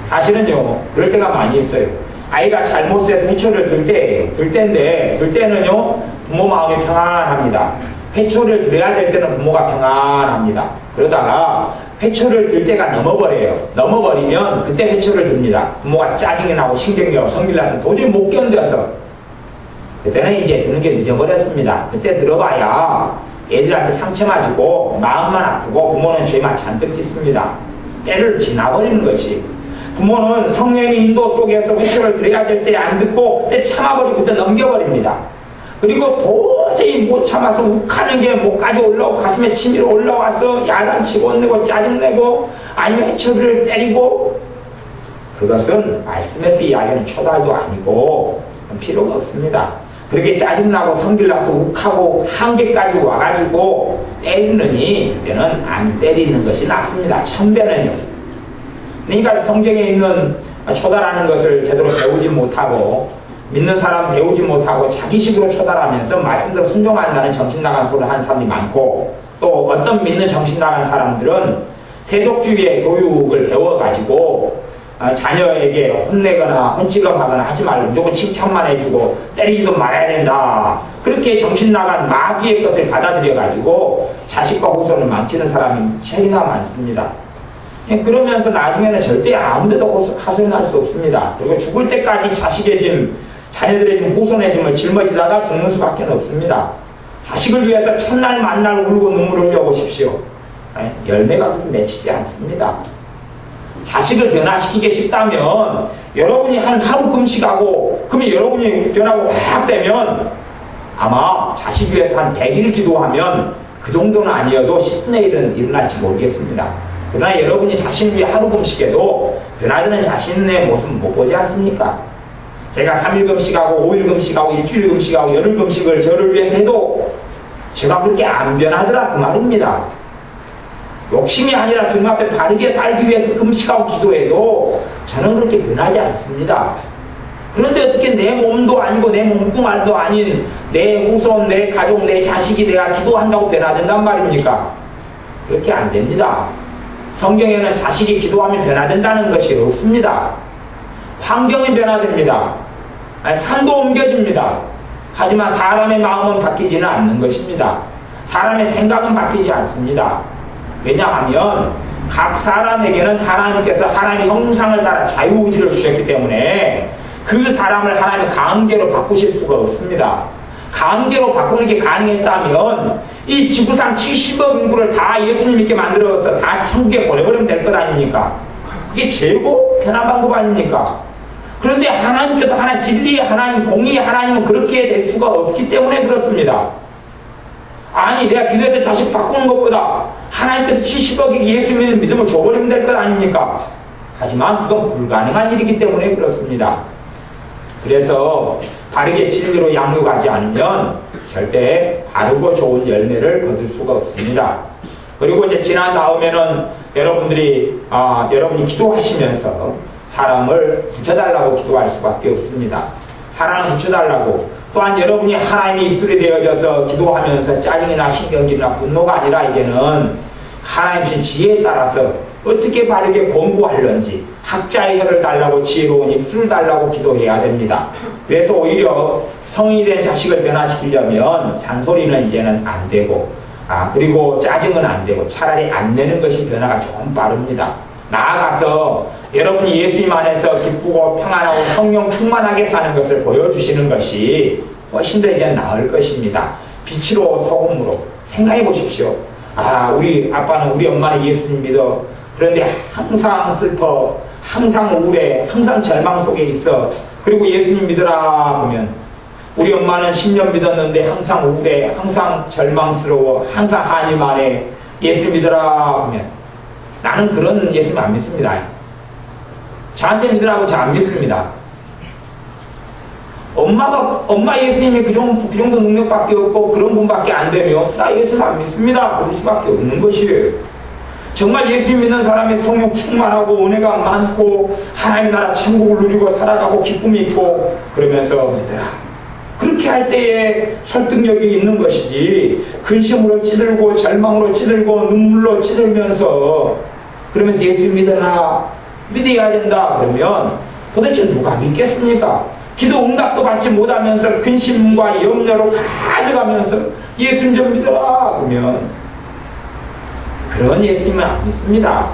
사실은요, 그럴 때가 많이 있어요. 아이가 잘못해서 회초를 들 때는요, 부모 마음이 평안합니다. 회초를 들어야 될 때는 부모가 평안합니다. 그러다가 회초를 들 때가 넘어버리면 그때 회초를 듭니다. 부모가 짜증이 나고 신경이 나고 성질 나서 도저히 못 견뎌서 그때는 이제 드는 게 늦어버렸습니다. 그때 들어봐야 애들한테 상처만 주고 마음만 아프고 부모는 죄만 잔뜩 짓습니다. 때를 지나버리는 것이, 부모는 성령의 인도 속에서 회초를 드려야 될 때 안 듣고 그때 참아버리고 그때 넘겨버립니다. 그리고 도저히 못 참아서 욱하는 게 목까지 올라오고 가슴에 치밀어 올라와서 야단치고 혼내고 짜증내고 아니면 회초리를 때리고, 그것은 말씀에서 이야기하는 초달도 아니고 필요가 없습니다. 그렇게 짜증나고 성질나서 욱하고 한계까지 와가지고 때리느니 때는 안 때리는 것이 낫습니다. 천배는요. 그러니까 성경에 있는 초달하는 것을 제대로 배우지 못하고 믿는 사람 배우지 못하고 자기식으로 초달하면서 말씀대로 순종한다는 정신나간 소리를 하는 사람이 많고, 또 어떤 믿는 정신나간 사람들은 세속주의의 교육을 배워가지고 자녀에게 혼내거나 혼찌검하거나 하지 말고 무조건 칭찬만 해주고 때리지도 말아야 된다, 그렇게 정신나간 마귀의 것을 받아들여가지고 자식과 후손을 망치는 사람이 책이나 많습니다. 그러면서 나중에는 절대 아무데도 하소연할 수 없습니다. 그리고 죽을 때까지 자식의 짐, 자녀들의 짐, 후손의 짐을 짊어지다가 죽는 수밖에 없습니다. 자식을 위해서 첫날 만날 울고 눈물을 흘려보십시오. 열매가 맺히지 않습니다. 자식을 변화시키기 싶다면 여러분이 한 하루 금식하고, 그러면 여러분이 변하고 확 되면 아마 자식 위해서 한 100일 기도하면 그 정도는 아니어도 10분의 1은 일어날지 모르겠습니다. 그러나 여러분이 자신 위해 하루 금식해도 변화되는 자신의 모습 못 보지 않습니까? 제가 3일 금식하고 5일 금식하고 일주일 금식하고 열흘 금식을 저를 위해서 해도 제가 그렇게 안 변하더라 그 말입니다. 욕심이 아니라 주님 앞에 바르게 살기 위해서 금식하고 기도해도 저는 그렇게 변하지 않습니다. 그런데 어떻게 내 몸도 아니고 내 몸뚱아리도 아닌 내 후손, 내 가족, 내 자식이 내가 기도한다고 변화된단 말입니까? 그렇게 안 됩니다. 성경에는 자식이 기도하면 변화된다는 것이 없습니다. 환경이 변화됩니다. 산도 옮겨집니다. 하지만 사람의 마음은 바뀌지는 않는 것입니다. 사람의 생각은 바뀌지 않습니다. 왜냐하면 각 사람에게는 하나님께서 하나님의 형상을 따라 자유의지를 주셨기 때문에 그 사람을 하나님의 강제로 바꾸실 수가 없습니다. 강제로 바꾸는 게 가능했다면 이 지구상 70억 인구를 다 예수님께 만들어서 다 천국에 보내버리면 될 것 아닙니까? 그게 최고 편한 방법 아닙니까? 그런데 하나님께서 하나님, 진리의 하나님, 공의의 하나님은 그렇게 될 수가 없기 때문에 그렇습니다. 아니, 내가 기도해서 자식 바꾸는 것보다 하나님께서 70억에게 예수 믿는 믿음을 줘버리면 될 것 아닙니까? 하지만 그건 불가능한 일이기 때문에 그렇습니다. 그래서 바르게 진리로 양육하지 않으면 절대 바르고 좋은 열매를 거둘 수가 없습니다. 그리고 이제 지난 다음에는 여러분이 기도하시면서 사람을 붙여달라고 기도할 수밖에 없습니다. 사람을 붙여달라고. 또한 여러분이 하나님의 입술이 되어져서 기도하면서 짜증이나 신경질이나 분노가 아니라 이제는 하나님 주신 지혜에 따라서 어떻게 바르게 권고하려는지 학자의 혀를 달라고 지혜로운 입술을 달라고 기도해야 됩니다. 그래서 오히려 성인이 된 자식을 변화시키려면 잔소리는 이제는 안 되고, 그리고 짜증은 안 되고 차라리 안 내는 것이 변화가 조금 빠릅니다. 나아가서 여러분이 예수님 안에서 기쁘고 평안하고 성령 충만하게 사는 것을 보여주시는 것이 훨씬 더 이제 나을 것입니다. 빛으로 소금으로 생각해 보십시오. 아, 우리 아빠는 우리 엄마는 예수님 믿어. 그런데 항상 슬퍼, 항상 우울해, 항상 절망 속에 있어. 그리고 예수님 믿으라 그러면 우리 엄마는 10년 믿었는데 항상 우울해, 항상 절망스러워, 항상 한이만해. 예수님 믿으라 그러면 나는 그런 예수님 안 믿습니다. 저한테 믿으라고 저 안 믿습니다. 엄마 예수님이 그 정도 능력밖에 없고 그런 분밖에 안 되면 나 예수님 안 믿습니다. 그럴 수밖에 없는 것이에요. 정말 예수님 믿는 사람이 성령 충만하고 은혜가 많고 하나님 나라 천국을 누리고 살아가고 기쁨이 있고 그러면서 믿으라. 그렇게 할 때에 설득력이 있는 것이지 근심으로 찌들고 절망으로 찌들고 눈물로 찌들면서 그러면서 예수님 믿어라. 믿어야 된다. 그러면 도대체 누가 믿겠습니까? 기도 응답도 받지 못하면서 근심과 염려로 가져가면서 예수님 좀 믿어라. 그러면 그런 예수님은 안 믿습니다.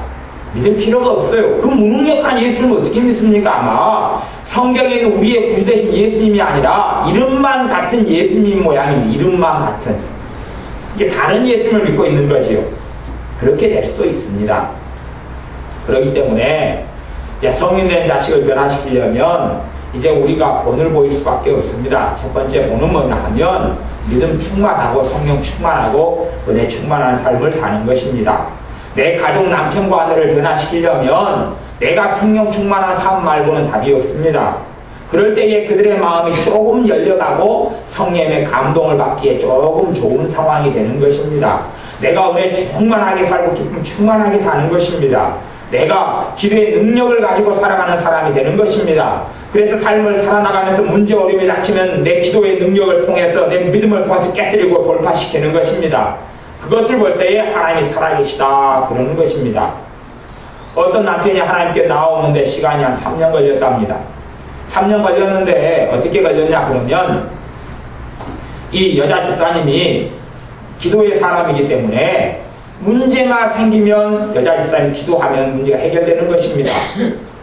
믿을 필요가 없어요. 그 무능력한 예수님을 어떻게 믿습니까? 아마 성경에는 우리의 구주 되신 예수님이 아니라 이름만 같은 예수님 모양입니다. 이름만 같은. 이게 다른 예수님을 믿고 있는 거지요. 그렇게 될 수도 있습니다. 그렇기 때문에 성인된 자식을 변화시키려면 이제 우리가 본을 보일 수밖에 없습니다. 첫 번째 본은 뭐냐 하면 믿음 충만하고 성령 충만하고 은혜 충만한 삶을 사는 것입니다. 내 가족 남편과 아내를 변화시키려면 내가 성령 충만한 삶 말고는 답이 없습니다. 그럴 때에 그들의 마음이 조금 열려가고 성령의 감동을 받기에 조금 좋은 상황이 되는 것입니다. 내가 은혜 충만하게 살고 기쁨 충만하게 사는 것입니다. 내가 기도의 능력을 가지고 살아가는 사람이 되는 것입니다. 그래서 삶을 살아나가면서 문제 어려움이 닥치면 내 기도의 능력을 통해서 내 믿음을 통해서 깨뜨리고 돌파시키는 것입니다. 그것을 볼 때에 하나님이 살아계시다 그러는 것입니다. 어떤 남편이 하나님께 나오는데 시간이 한 3년 걸렸답니다. 3년 걸렸는데 어떻게 걸렸냐 그러면 이 여자 집사님이 기도의 사람이기 때문에 문제만 생기면 여자 집사님이 기도하면 문제가 해결되는 것입니다.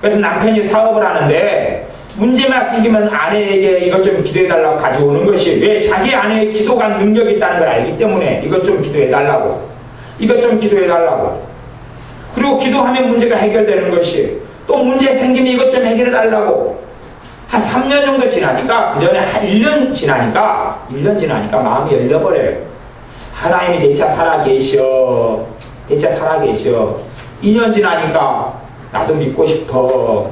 그래서 남편이 사업을 하는데 문제만 생기면 아내에게 이것 좀 기도해달라고 가져오는 것이 왜 자기 아내의 기도가 능력이 있다는 걸 알기 때문에 이것 좀 기도해달라고 이것 좀 기도해달라고 그리고 기도하면 문제가 해결되는 것이 또 문제 생기면 이것 좀 해결해달라고 한 3년 정도 지나니까 그 전에 한 1년 지나니까 마음이 열려버려요. 하나님이 대차 살아계셔 대차 살아계셔 2년 지나니까 나도 믿고 싶어.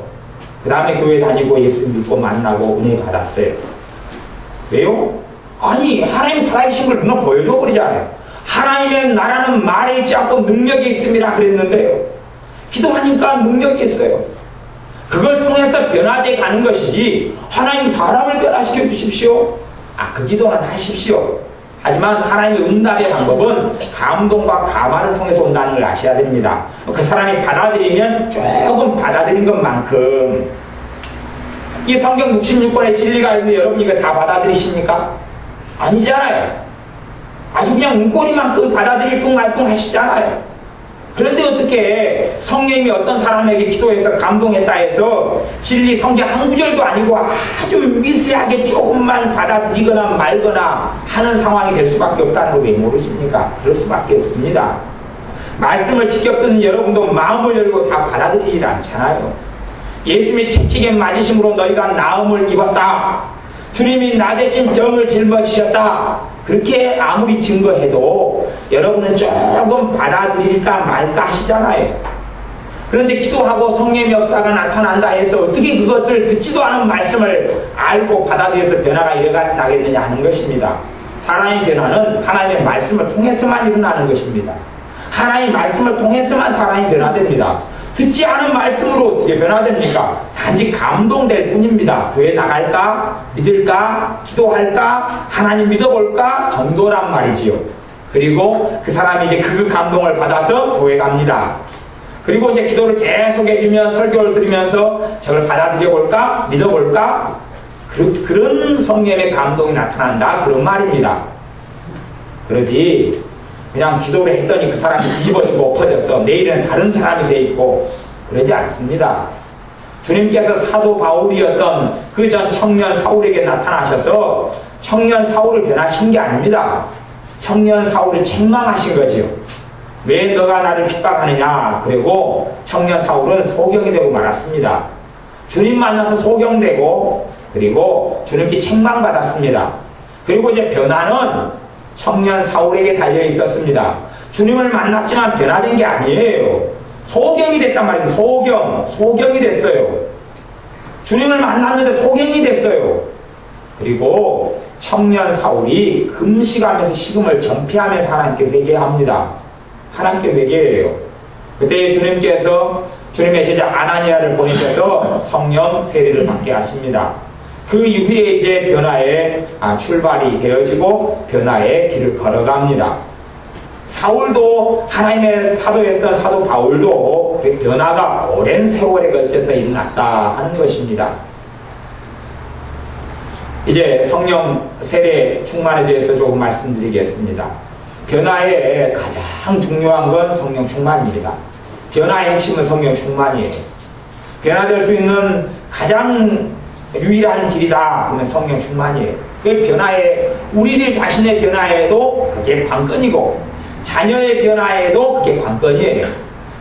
그 다음에 교회 다니고 예수 믿고 만나고 은혜 받았어요. 왜요? 아니 하나님 살아계신 걸 누가 보여줘 버리잖아요. 하나님의 나라는 말에 있지 않고 능력이 있습니다 그랬는데요. 기도하니까 능력이 있어요. 그걸 통해서 변화되어 가는 것이지 하나님 사람을 변화시켜 주십시오. 그 기도는 하십시오. 하지만 하나님의 응답의 방법은 감동과 감화를 통해서 온다는 걸 아셔야 됩니다. 그 사람이 받아들이면 조금 받아들인 것만큼 이 성경 66권의 진리가 있는데 여러분 이거 다 받아들이십니까? 아니잖아요. 아주 그냥 문고리만큼 받아들일 둥 말 둥 하시잖아요. 그런데 어떻게 성령이 어떤 사람에게 기도해서 감동했다 해서 진리 성경 한 구절도 아니고 아주 미세하게 조금만 받아들이거나 말거나 하는 상황이 될 수밖에 없다는 걸 왜 모르십니까? 그럴 수밖에 없습니다. 말씀을 직접 듣는 여러분도 마음을 열고 다 받아들이지 않잖아요. 예수님이 채찍에 맞으심으로 너희가 나음을 입었다. 주님이 나 대신 병을 짊어지셨다. 그렇게 아무리 증거해도 여러분은 조금 받아들일까 말까 하시잖아요. 그런데 기도하고 성령의 역사가 나타난다 해서 어떻게 그것을 듣지도 않은 말씀을 알고 받아들여서 변화가 일어나겠느냐 하는 것입니다. 사람의 변화는 하나님의 말씀을 통해서만 일어나는 것입니다. 하나님의 말씀을 통해서만 사람이 변화됩니다. 듣지 않은 말씀으로 어떻게 변화됩니까? 단지 감동될 뿐입니다. 교회 나갈까? 믿을까? 기도할까? 하나님 믿어볼까? 정도란 말이지요. 그리고 그 사람이 이제 그 감동을 받아서 교회 갑니다. 그리고 이제 기도를 계속 해주면 설교를 들으면서 저걸 받아들여 볼까? 믿어볼까? 그런 성령의 감동이 나타난다. 그런 말입니다. 그러지 그냥 기도를 했더니 그 사람이 뒤집어지고 엎어져서 내일은 다른 사람이 돼 있고 그러지 않습니다. 주님께서 사도 바울이었던 그 전 청년 사울에게 나타나셔서 청년 사울을 변화시킨 게 아닙니다. 청년 사울을 책망하신 거지요. 왜 너가 나를 핍박하느냐. 그리고 청년 사울은 소경이 되고 말았습니다. 주님 만나서 소경되고 그리고 주님께 책망받았습니다. 그리고 이제 변화는 청년 사울에게 달려 있었습니다. 주님을 만났지만 변화된 게 아니에요. 소경이 됐단 말이에요. 소경이 됐어요. 주님을 만났는데 소경이 됐어요. 그리고 청년 사울이 금식하면서 식음을 전폐하면서 하나님께 회개합니다. 하나님께 회개해요. 그때 주님의 제자 아나니아를 보내셔서 성령 세례를 받게 하십니다. 그 이후에 이제 변화의 출발이 되어지고 변화의 길을 걸어갑니다. 사울도 하나님의 사도였던 사도 바울도 그 변화가 오랜 세월에 걸쳐서 일어났다 하는 것입니다. 이제 성령 세례 충만에 대해서 조금 말씀드리겠습니다. 변화의 가장 중요한 건 성령 충만입니다. 변화의 핵심은 성령 충만이에요. 변화될 수 있는 가장 유일한 길이다 그러면 성령 충만이에요. 그 변화에 우리들 자신의 변화에도 그게 관건이고 자녀의 변화에도 그게 관건이에요.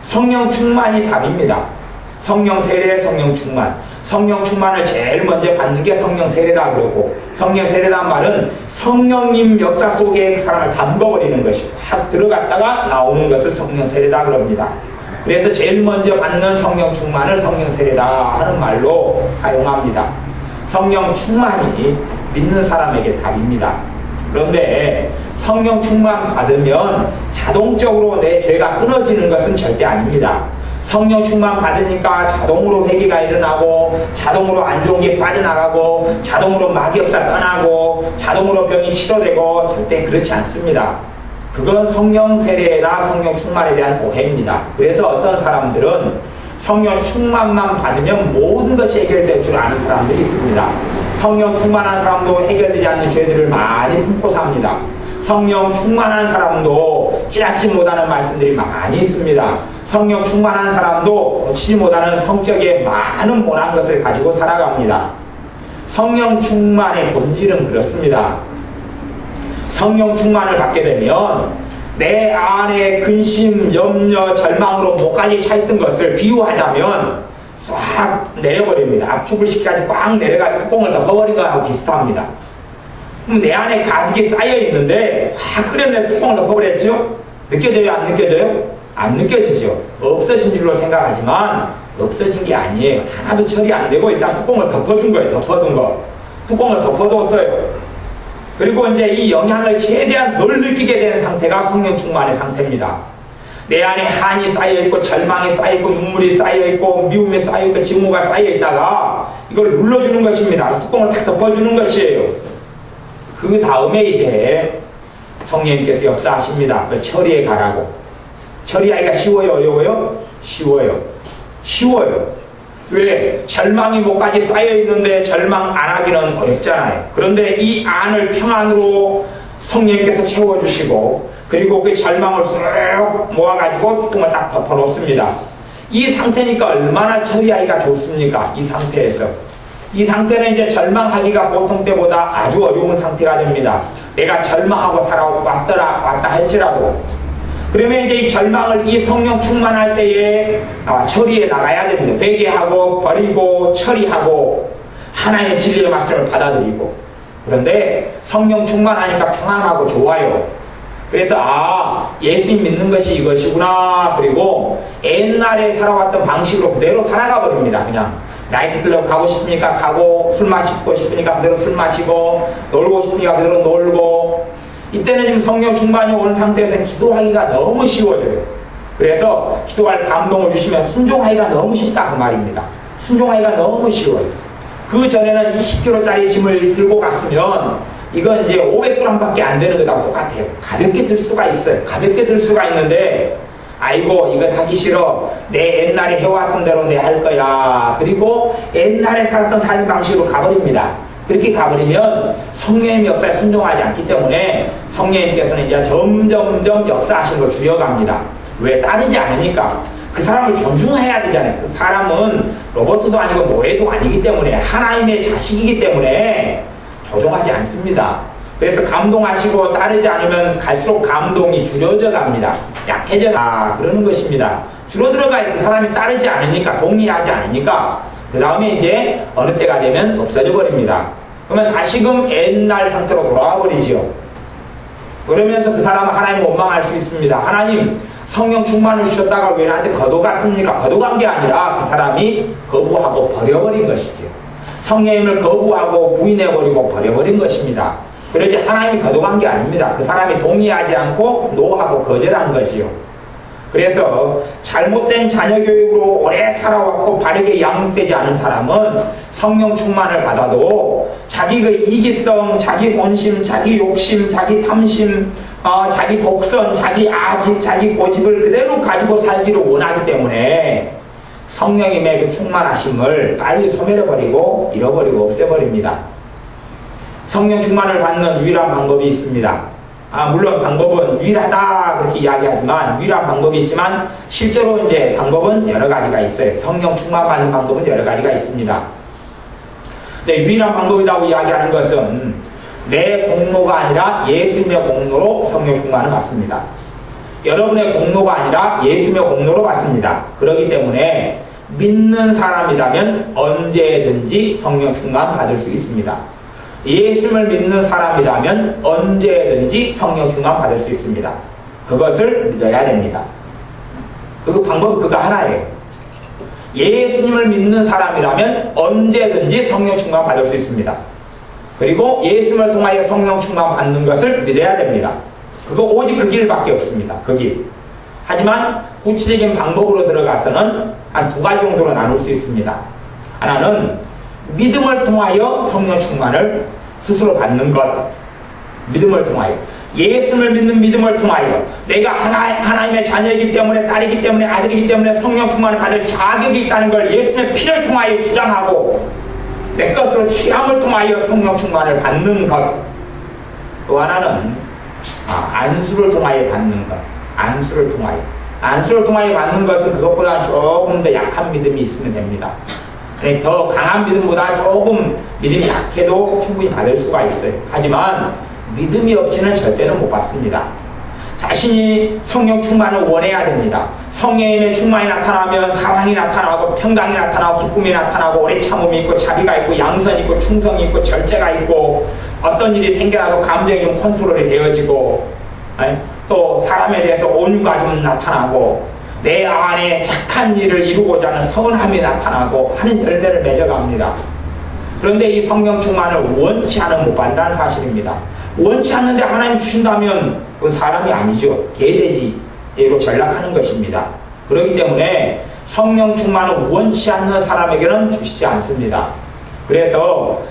성령 충만이 답입니다. 성령 세례, 성령 충만. 성령 충만을 제일 먼저 받는 게 성령 세례다 그러고 성령 세례란 말은 성령님 역사 속에 그 사람을 담궈버리는 것이 확 들어갔다가 나오는 것을 성령 세례다 그럽니다. 그래서 제일 먼저 받는 성령 충만을 성령 세례다 하는 말로 사용합니다. 성령 충만이 믿는 사람에게 답입니다. 그런데 성령 충만 받으면 자동적으로 내 죄가 끊어지는 것은 절대 아닙니다. 성령 충만 받으니까 자동으로 회개가 일어나고 자동으로 안 좋은 게 빠져나가고 자동으로 마귀 역사 떠나고 자동으로 병이 치료되고 절대 그렇지 않습니다. 그건 성령 세례나 성령 충만에 대한 오해입니다. 그래서 어떤 사람들은 성령 충만만 받으면 모든 것이 해결될 줄 아는 사람들이 있습니다. 성령 충만한 사람도 해결되지 않는 죄들을 많이 품고 삽니다. 성령 충만한 사람도 깨닫지 못하는 말씀들이 많이 있습니다. 성령 충만한 사람도 고치지 못하는 성격에 많은 못한 것을 가지고 살아갑니다. 성령 충만의 본질은 그렇습니다. 성령 충만을 받게 되면 내 안에 근심, 염려, 절망으로 목까지 차있던 것을 비유하자면 싹 내려버립니다. 압축을 시켜가지고 꽉 내려가 뚜껑을 덮어버린 거하고 비슷합니다. 그럼 내 안에 가득이 쌓여있는데 확 끓여내서 뚜껑을 덮어버렸죠? 느껴져요? 안 느껴져요? 안 느껴지죠? 없어진 줄로 생각하지만 없어진 게 아니에요. 하나도 처리 안 되고 일단 뚜껑을 덮어준 거예요. 덮어둔 거. 뚜껑을 덮어뒀어요. 그리고 이제 이 영향을 최대한 덜 느끼게 되는 상태가 성령 충만의 상태입니다. 내 안에 한이 쌓여있고 절망이 쌓여있고 눈물이 쌓여있고 미움이 쌓여있고 증오가 쌓여있다가 이걸 눌러주는 것입니다. 뚜껑을 탁 덮어주는 것이에요. 그 다음에 이제 성령님께서 역사하십니다. 처리해 가라고. 처리하기가 쉬워요? 어려워요? 쉬워요. 왜? 절망이 목까지 쌓여있는데 절망 안 하기는 어렵잖아요. 그런데 이 안을 평안으로 성령님께서 채워주시고 그리고 그 절망을 쑥 모아가지고 뚜껑을 딱 덮어놓습니다. 이 상태니까 얼마나 처리하기가 좋습니까? 이 상태에서. 이 상태는 이제 절망하기가 보통 때보다 아주 어려운 상태가 됩니다. 내가 절망하고 왔다 할지라도. 그러면 이제 이 절망을 이 성령 충만할 때에 처리해 나가야 됩니다. 회개하고 버리고 처리하고 하나님의 진리의 말씀을 받아들이고. 그런데 성령 충만하니까 평안하고 좋아요. 그래서 예수님 믿는 것이 이것이구나. 그리고 옛날에 살아왔던 방식으로 그대로 살아가 버립니다. 그냥 나이트클럽 가고 싶으니까 가고 술 마시고 싶으니까 그대로 술 마시고 놀고 싶으니까 그대로 놀고. 이때는 지금 성령 충만이 온 상태에서 기도하기가 너무 쉬워져요. 그래서 기도할 감동을 주시면 순종하기가 너무 쉽다 그 말입니다. 순종하기가 너무 쉬워요. 그 전에는 20kg짜리 짐을 들고 갔으면 이건 이제 500g밖에 안 되는 거하고 똑같아요. 가볍게 들 수가 있어요. 가볍게 들 수가 있는데 아이고 이거 하기 싫어. 내 옛날에 해왔던 대로 내 할 거야. 그리고 옛날에 살았던 삶 방식으로 가버립니다. 그렇게 가버리면 성령의 역사에 순종하지 않기 때문에 성령님께서는 이제 점점점 역사하신 걸 줄여갑니다. 왜? 따르지 않으니까. 그 사람을 존중해야 되잖아요. 그 사람은 로봇도 아니고 노예도 아니기 때문에 하나님의 자식이기 때문에 조종하지 않습니다. 그래서 감동하시고 따르지 않으면 갈수록 감동이 줄여져 갑니다. 약해져 그러는 것입니다. 줄어들어가 그 사람이 따르지 않으니까, 동의하지 않으니까 그 다음에 이제 어느 때가 되면 없어져 버립니다. 그러면 다시금 옛날 상태로 돌아와 버리지요. 그러면서 그 사람은 하나님을 원망할 수 있습니다. 하나님 성령 충만을 주셨다가 왜 나한테 거둬갔습니까? 거둬간 게 아니라 그 사람이 거부하고 버려버린 것이죠. 성령님을 거부하고 부인해버리고 버려버린 것입니다. 그러지 하나님이 거둬간 게 아닙니다. 그 사람이 동의하지 않고 노하고 거절한 것이요. 그래서 잘못된 자녀 교육으로 오래 살아왔고 바르게 양육되지 않은 사람은 성령 충만을 받아도 자기 그 이기성, 자기 본심, 자기 욕심, 자기 탐심, 자기 독선, 자기 아집, 자기 고집을 그대로 가지고 살기를 원하기 때문에 성령님의 그 충만하심을 빨리 소멸해버리고 잃어버리고 없애버립니다. 성령 충만을 받는 유일한 방법이 있습니다. 물론 방법은 유일하다 그렇게 이야기하지만 유일한 방법이 있지만 실제로 이제 방법은 여러 가지가 있어요. 성령 충만 받는 방법은 여러 가지가 있습니다. 네, 유일한 방법이라고 이야기하는 것은 내 공로가 아니라 예수님의 공로로 성령 충만을 받습니다. 여러분의 공로가 아니라 예수님의 공로로 받습니다. 그렇기 때문에 믿는 사람이라면 언제든지 성령 충만 받을 수 있습니다. 예수님을 믿는 사람이라면 언제든지 성령 충만 받을 수 있습니다. 그것을 믿어야 됩니다. 그 방법은 그거 하나예요. 예수님을 믿는 사람이라면 언제든지 성령 충만 받을 수 있습니다. 그리고 예수님을 통하여 성령 충만 받는 것을 믿어야 됩니다. 그거 오직 그 길밖에 없습니다. 그 길. 하지만 구체적인 방법으로 들어가서는 한 두 가지 정도로 나눌 수 있습니다. 하나는 믿음을 통하여 성령 충만을 스스로 받는 것. 믿음을 통하여. 예수를 믿는 믿음을 통하여 내가 하나님의 자녀이기 때문에, 딸이기 때문에, 아들이기 때문에 성령 충만을 받을 자격이 있다는 걸 예수의 피를 통하여 주장하고 내 것으로 취함을 통하여 성령 충만을 받는 것. 또 하나는 안수를 통하여 받는 것. 안수를 통하여. 안수를 통하여 받는 것은 그것보다 조금 더 약한 믿음이 있으면 됩니다. 더 강한 믿음보다 조금 믿음이 약해도 충분히 받을 수가 있어요. 하지만 믿음이 없이는 절대로 못 받습니다. 자신이 성령 충만을 원해야 됩니다. 성령의 충만이 나타나면 사랑이 나타나고 평강이 나타나고 기쁨이 나타나고 오래 참음이 있고 자비가 있고 양선이 있고 충성이 있고 절제가 있고 어떤 일이 생겨나도 감정이 좀 컨트롤이 되어지고 또 사람에 대해서 온유가 좀 나타나고 내 안에 착한 일을 이루고자 하는 선함이 나타나고 하는 열매를 맺어갑니다. 그런데 이 성령 충만을 원치 않으면 못 받는다는 사실입니다. 원치 않는데 하나님 주신다면 그건 사람이 아니죠. 개돼지로 전락하는 것입니다. 그렇기 때문에 성령 충만을 원치 않는 사람에게는 주시지 않습니다. 그래서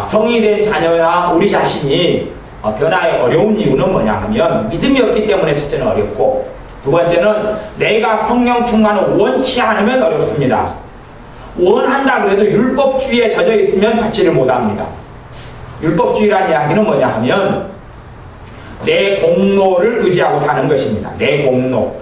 성이 된 자녀나 우리 자신이 변화에 어려운 이유는 뭐냐 하면 믿음이 없기 때문에 첫째는 어렵고 두 번째는 내가 성령 충만을 원치 않으면 어렵습니다. 원한다 그래도 율법주의에 젖어 있으면 받지를 못합니다. 율법주의라는 이야기는 뭐냐 하면 내 공로를 의지하고 사는 것입니다. 내 공로.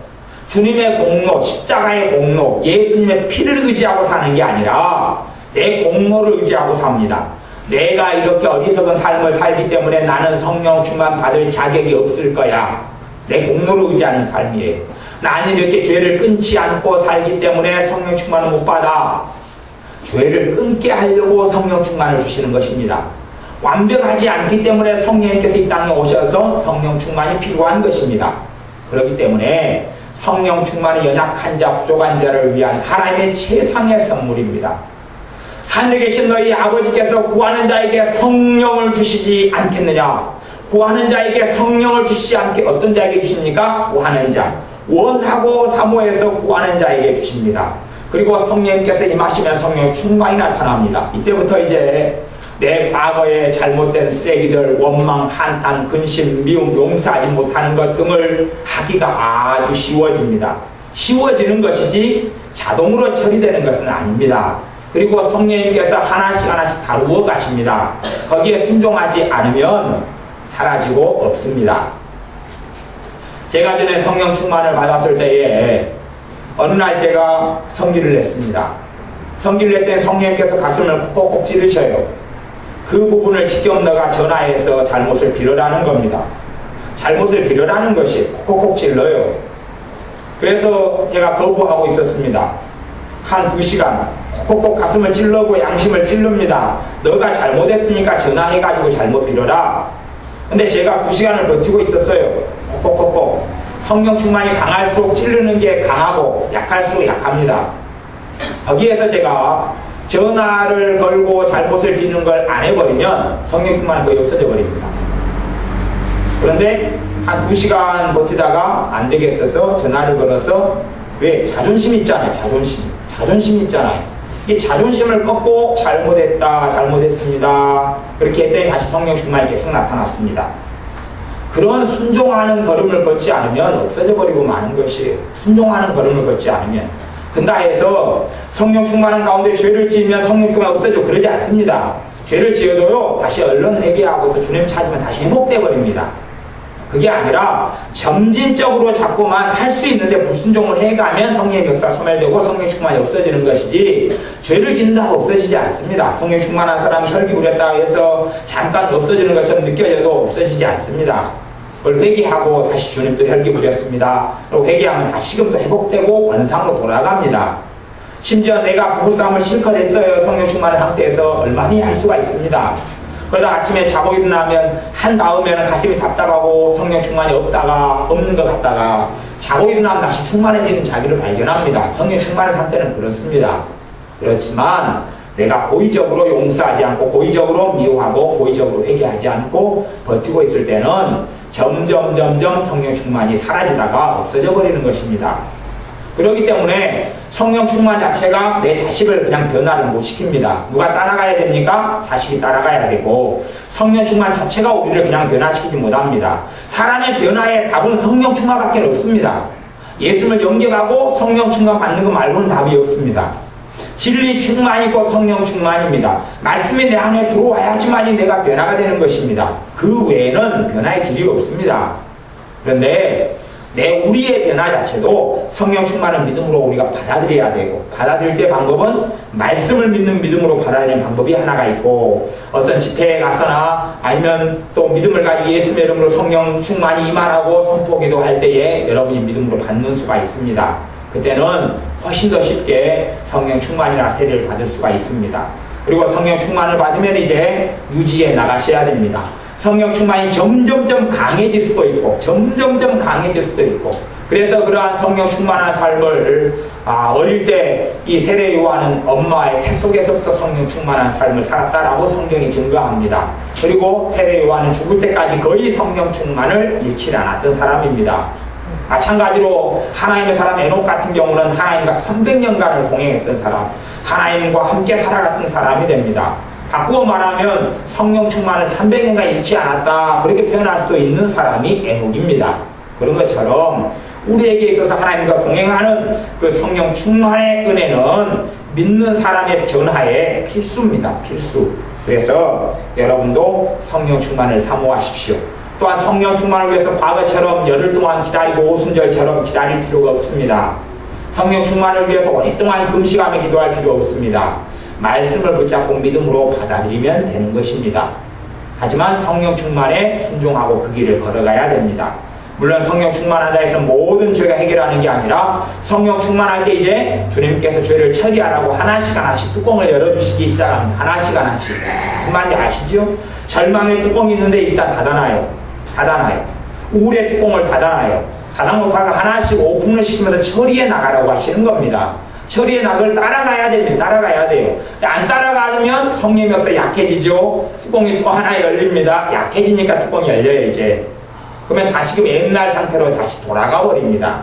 주님의 공로, 십자가의 공로, 예수님의 피를 의지하고 사는 게 아니라 내 공로를 의지하고 삽니다. 내가 이렇게 어리석은 삶을 살기 때문에 나는 성령 충만 받을 자격이 없을 거야. 내 공로를 의지하는 삶이에요. 나는 이렇게 죄를 끊지 않고 살기 때문에 성령 충만을 못 받아. 죄를 끊게 하려고 성령 충만을 주시는 것입니다. 완벽하지 않기 때문에 성령님께서 이 땅에 오셔서 성령 충만이 필요한 것입니다. 그렇기 때문에 성령 충만이 연약한 자, 부족한 자를 위한 하나님의 최상의 선물입니다. 하늘에 계신 너희 아버지께서 구하는 자에게 성령을 주시지 않겠느냐? 구하는 자에게 성령을 주시지 않게 어떤 자에게 주십니까? 구하는 자. 원하고 사모해서 구하는 자에게 주십니다. 그리고 성령님께서 임하시면 성령 충만이 나타납니다. 이때부터 이제 내 과거의 잘못된 쓰레기들, 원망, 한탄, 근심, 미움, 용서하지 못하는 것 등을 하기가 아주 쉬워집니다. 쉬워지는 것이지 자동으로 처리되는 것은 아닙니다. 그리고 성령님께서 하나씩 하나씩 다루어 가십니다. 거기에 순종하지 않으면 사라지고 없습니다. 제가 전에 성령 충만을 받았을 때에 어느 날 제가 성기를 냈습니다. 성기를 낼 때 성령님께서 가슴을 콕콕 찌르셔요. 그 부분을 직접 너가 전화해서 잘못을 빌어라는 겁니다. 잘못을 빌어라는 것이 콕콕콕 찔러요. 그래서 제가 거부하고 있었습니다. 한 2시간 콕콕콕 가슴을 찔러고 양심을 찔릅니다. 너가 잘못했으니까 전화해가지고 잘못 빌어라. 근데 제가 2시간을 버티고 있었어요. 콕콕콕콕. 성령 충만이 강할수록 찌르는 게 강하고 약할수록 약합니다. 거기에서 제가 전화를 걸고 잘못을 비는 걸 안 해버리면 성령 충만이 거의 없어져 버립니다. 그런데 한 2시간 버티다가 안 되겠어서 전화를 걸어서, 왜? 자존심 있잖아요. 자존심 있잖아요. 이 자존심을 꺾고 잘못했습니다. 그렇게 했더니 다시 성령 충만이 계속 나타났습니다. 그런 순종하는 걸음을 걷지 않으면 없어져 버리고 마는 것이에요. 순종하는 걸음을 걷지 않으면. 근다 해서 성령 충만한 가운데 죄를 지으면 성령 충만이 없어져, 그러지 않습니다. 죄를 지어도요, 다시 얼른 회개하고 또 주님 찾으면 다시 회복돼 버립니다. 그게 아니라 점진적으로 자꾸만 할 수 있는데 불순종을 해가면 성령의 역사 소멸되고 성령 충만이 없어지는 것이지, 죄를 짓는다고 없어지지 않습니다. 성령 충만한 사람이 혈기 부렸다고 해서 잠깐 없어지는 것처럼 느껴져도 없어지지 않습니다. 그걸 회개하고 다시 주님 또 혈기 부렸습니다. 그리고 회개하면 다시금 또 회복되고 원상으로 돌아갑니다. 심지어 내가 부부싸움을 실컷 했어요. 성령 충만한 상태에서 얼마든지 할 수가 있습니다. 그러다 아침에 자고 일어나면 한 다음에는 가슴이 답답하고 성령 충만이 없는 것 같다가 자고 일어나면 다시 충만해지는 자기를 발견합니다. 성령 충만한 상태는 그렇습니다. 그렇지만 내가 고의적으로 용서하지 않고 고의적으로 미워하고 고의적으로 회개하지 않고 버티고 있을 때는 점점 성령 충만이 사라지다가 없어져 버리는 것입니다. 그렇기 때문에 성령 충만 자체가 내 자식을 그냥 변화를 못 시킵니다. 누가 따라가야 됩니까? 자식이 따라가야 되고, 성령 충만 자체가 우리를 그냥 변화시키지 못합니다. 사람의 변화의 답은 성령 충만밖에 없습니다. 예수님을 영접하고 성령 충만 받는 것 말고는 답이 없습니다. 진리 충만이고 성령 충만입니다. 말씀이 내 안에 들어와야지만이 내가 변화가 되는 것입니다. 그 외에는 변화의 길이 없습니다. 그런데 우리의 변화 자체도 성령 충만한 믿음으로 우리가 받아들여야 되고, 받아들일 때 방법은 말씀을 믿는 믿음으로 받아들이는 방법이 하나가 있고, 어떤 집회에 가서나 아니면 또 믿음을 가지고 예수의 이름으로 성령 충만이 임하라고 선포기도 할 때에 여러분이 믿음으로 받는 수가 있습니다. 그때는 훨씬 더 쉽게 성령 충만이나 세례를 받을 수가 있습니다. 그리고 성령 충만을 받으면 이제 유지해 나가셔야 됩니다. 성령 충만이 점점점 강해질 수도 있고, 그래서 그러한 성령 충만한 삶을 어릴 때 이 세례 요한은 엄마의 태 속에서부터 성령 충만한 삶을 살았다라고 성경이 증거합니다. 그리고 세례 요한은 죽을 때까지 거의 성령 충만을 잃지 않았던 사람입니다. 마찬가지로 하나님의 사람 에녹 같은 경우는 하나님과 300년간을 동행했던 사람, 하나님과 함께 살아갔던 사람이 됩니다. 바꾸어 말하면 성령 충만을 300년간 잃지 않았다, 그렇게 표현할 수도 있는 사람이 에녹입니다. 그런 것처럼 우리에게 있어서 하나님과 동행하는 그 성령 충만의 은혜는 믿는 사람의 변화의 필수입니다. 필수. 그래서 여러분도 성령 충만을 사모하십시오. 또한 성령 충만을 위해서 과거처럼 열흘 동안 기다리고 오순절처럼 기다릴 필요가 없습니다. 성령 충만을 위해서 오랫동안 금식하며 기도할 필요 없습니다. 말씀을 붙잡고 믿음으로 받아들이면 되는 것입니다. 하지만 성령 충만에 순종하고 그 길을 걸어가야 됩니다. 물론 성령 충만하다 해서 모든 죄가 해결하는 게 아니라, 성령 충만할 때 이제 주님께서 죄를 처리하라고 하나씩 뚜껑을 열어주시기 시작합니다. 하나씩. 무슨 말인지 아시죠? 절망의 뚜껑이 있는데 일단 닫아놔요. 우울의 뚜껑을 닫아놔요. 닫아놓다가 하나씩 오픈을 시키면서 처리해 나가라고 하시는 겁니다. 처리해 나갈 따라가야 됩니다. 따라가야 돼요. 안 따라가면 성령의 역사 약해지죠. 뚜껑이 또 하나 열립니다. 약해지니까 뚜껑이 열려요, 이제. 그러면 다시금 옛날 상태로 다시 돌아가 버립니다.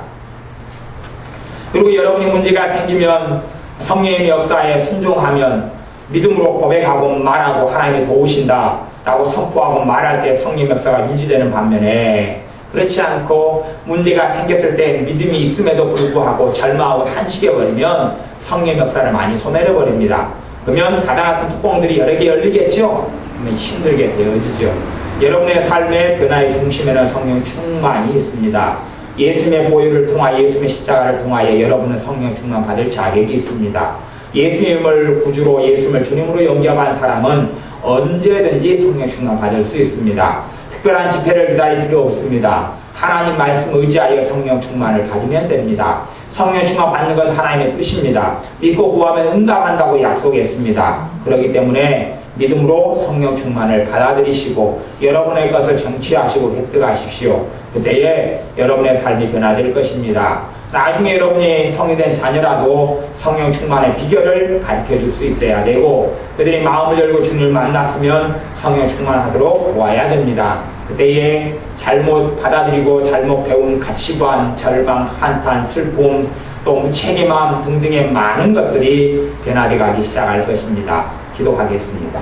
그리고 여러분이 문제가 생기면 성령의 역사에 순종하면 믿음으로 고백하고 말하고 하나님이 도우신다 라고 선포하고 말할 때 성령 역사가 유지되는 반면에, 그렇지 않고 문제가 생겼을 때 믿음이 있음에도 불구하고 절망하고 탄식해버리면 성령 역사를 많이 소멸해 버립니다. 그러면 닫아놨던 뚜껑들이 여러 개 열리겠죠? 그러면 힘들게 되어지죠. 여러분의 삶의 변화의 중심에는 성령 충만이 있습니다. 예수님의 보혈을 통하여, 예수님의 십자가를 통하여 여러분은 성령 충만 받을 자격이 있습니다. 예수님을 구주로, 예수님을 주님으로 영접한 사람은 언제든지 성령 충만 받을 수 있습니다. 특별한 집회를 기다릴 필요 없습니다. 하나님 말씀 의지하여 성령 충만을 받으면 됩니다. 성령 충만 받는 건 하나님의 뜻입니다. 믿고 구하면 응답한다고 약속했습니다. 그렇기 때문에 믿음으로 성령 충만을 받아들이시고 여러분의 것을 정취하시고 획득하십시오. 그때에 여러분의 삶이 변화될 것입니다. 나중에 여러분이 성인된 자녀라도 성령 충만의 비결을 가르쳐줄 수 있어야 되고, 그들이 마음을 열고 주님을 만났으면 성령 충만하도록 와야 됩니다. 그때에 잘못 받아들이고 잘못 배운 가치관, 절망, 한탄, 슬픔, 또 무책임함 등등의 많은 것들이 변화되어 가기 시작할 것입니다. 기도하겠습니다.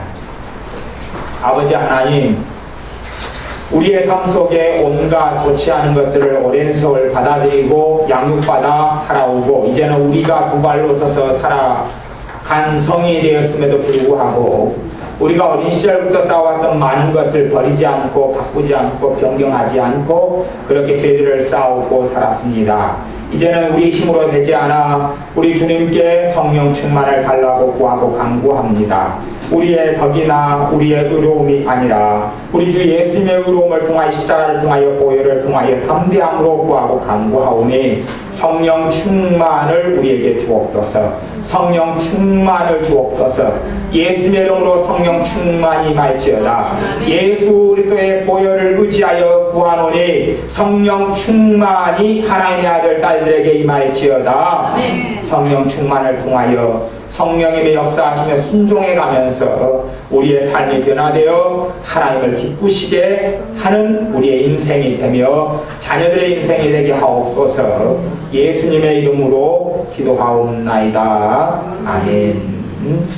아버지 하나님, 우리의 삶 속에 온갖 좋지 않은 것들을 오랜 세월 받아들이고 양육받아 살아오고, 이제는 우리가 두 발로 서서 살아간 성인이 되었음에도 불구하고 우리가 어린 시절부터 쌓아왔던 많은 것을 버리지 않고 바꾸지 않고 변경하지 않고 그렇게 죄들을 쌓아오고 살았습니다. 이제는 우리 힘으로 되지 않아 우리 주님께 성령 충만을 달라고 구하고 간구합니다. 우리의 덕이나 우리의 의로움이 아니라 우리 주 예수님의 의로움을 통하여 십자가를 통하여 보혈을 통하여 담대함으로 구하고 간구하오니 성령 충만을 우리에게 주옵소서. 성령 충만을 주옵소서. 예수님의 이름으로 성령 충만이 임할지어다. 예수 그리스도의 보혈을 의지하여 구하노니 성령 충만이 하나님의 아들 딸들에게 임할지어다. 성령 충만을 통하여 성령님의 역사하시며 순종해 가면서 우리의 삶이 변화되어 하나님을 기쁘시게 하는 우리의 인생이 되며 자녀들의 인생이 되게 하옵소서. 예수님의 이름으로 기도하옵나이다. 아멘.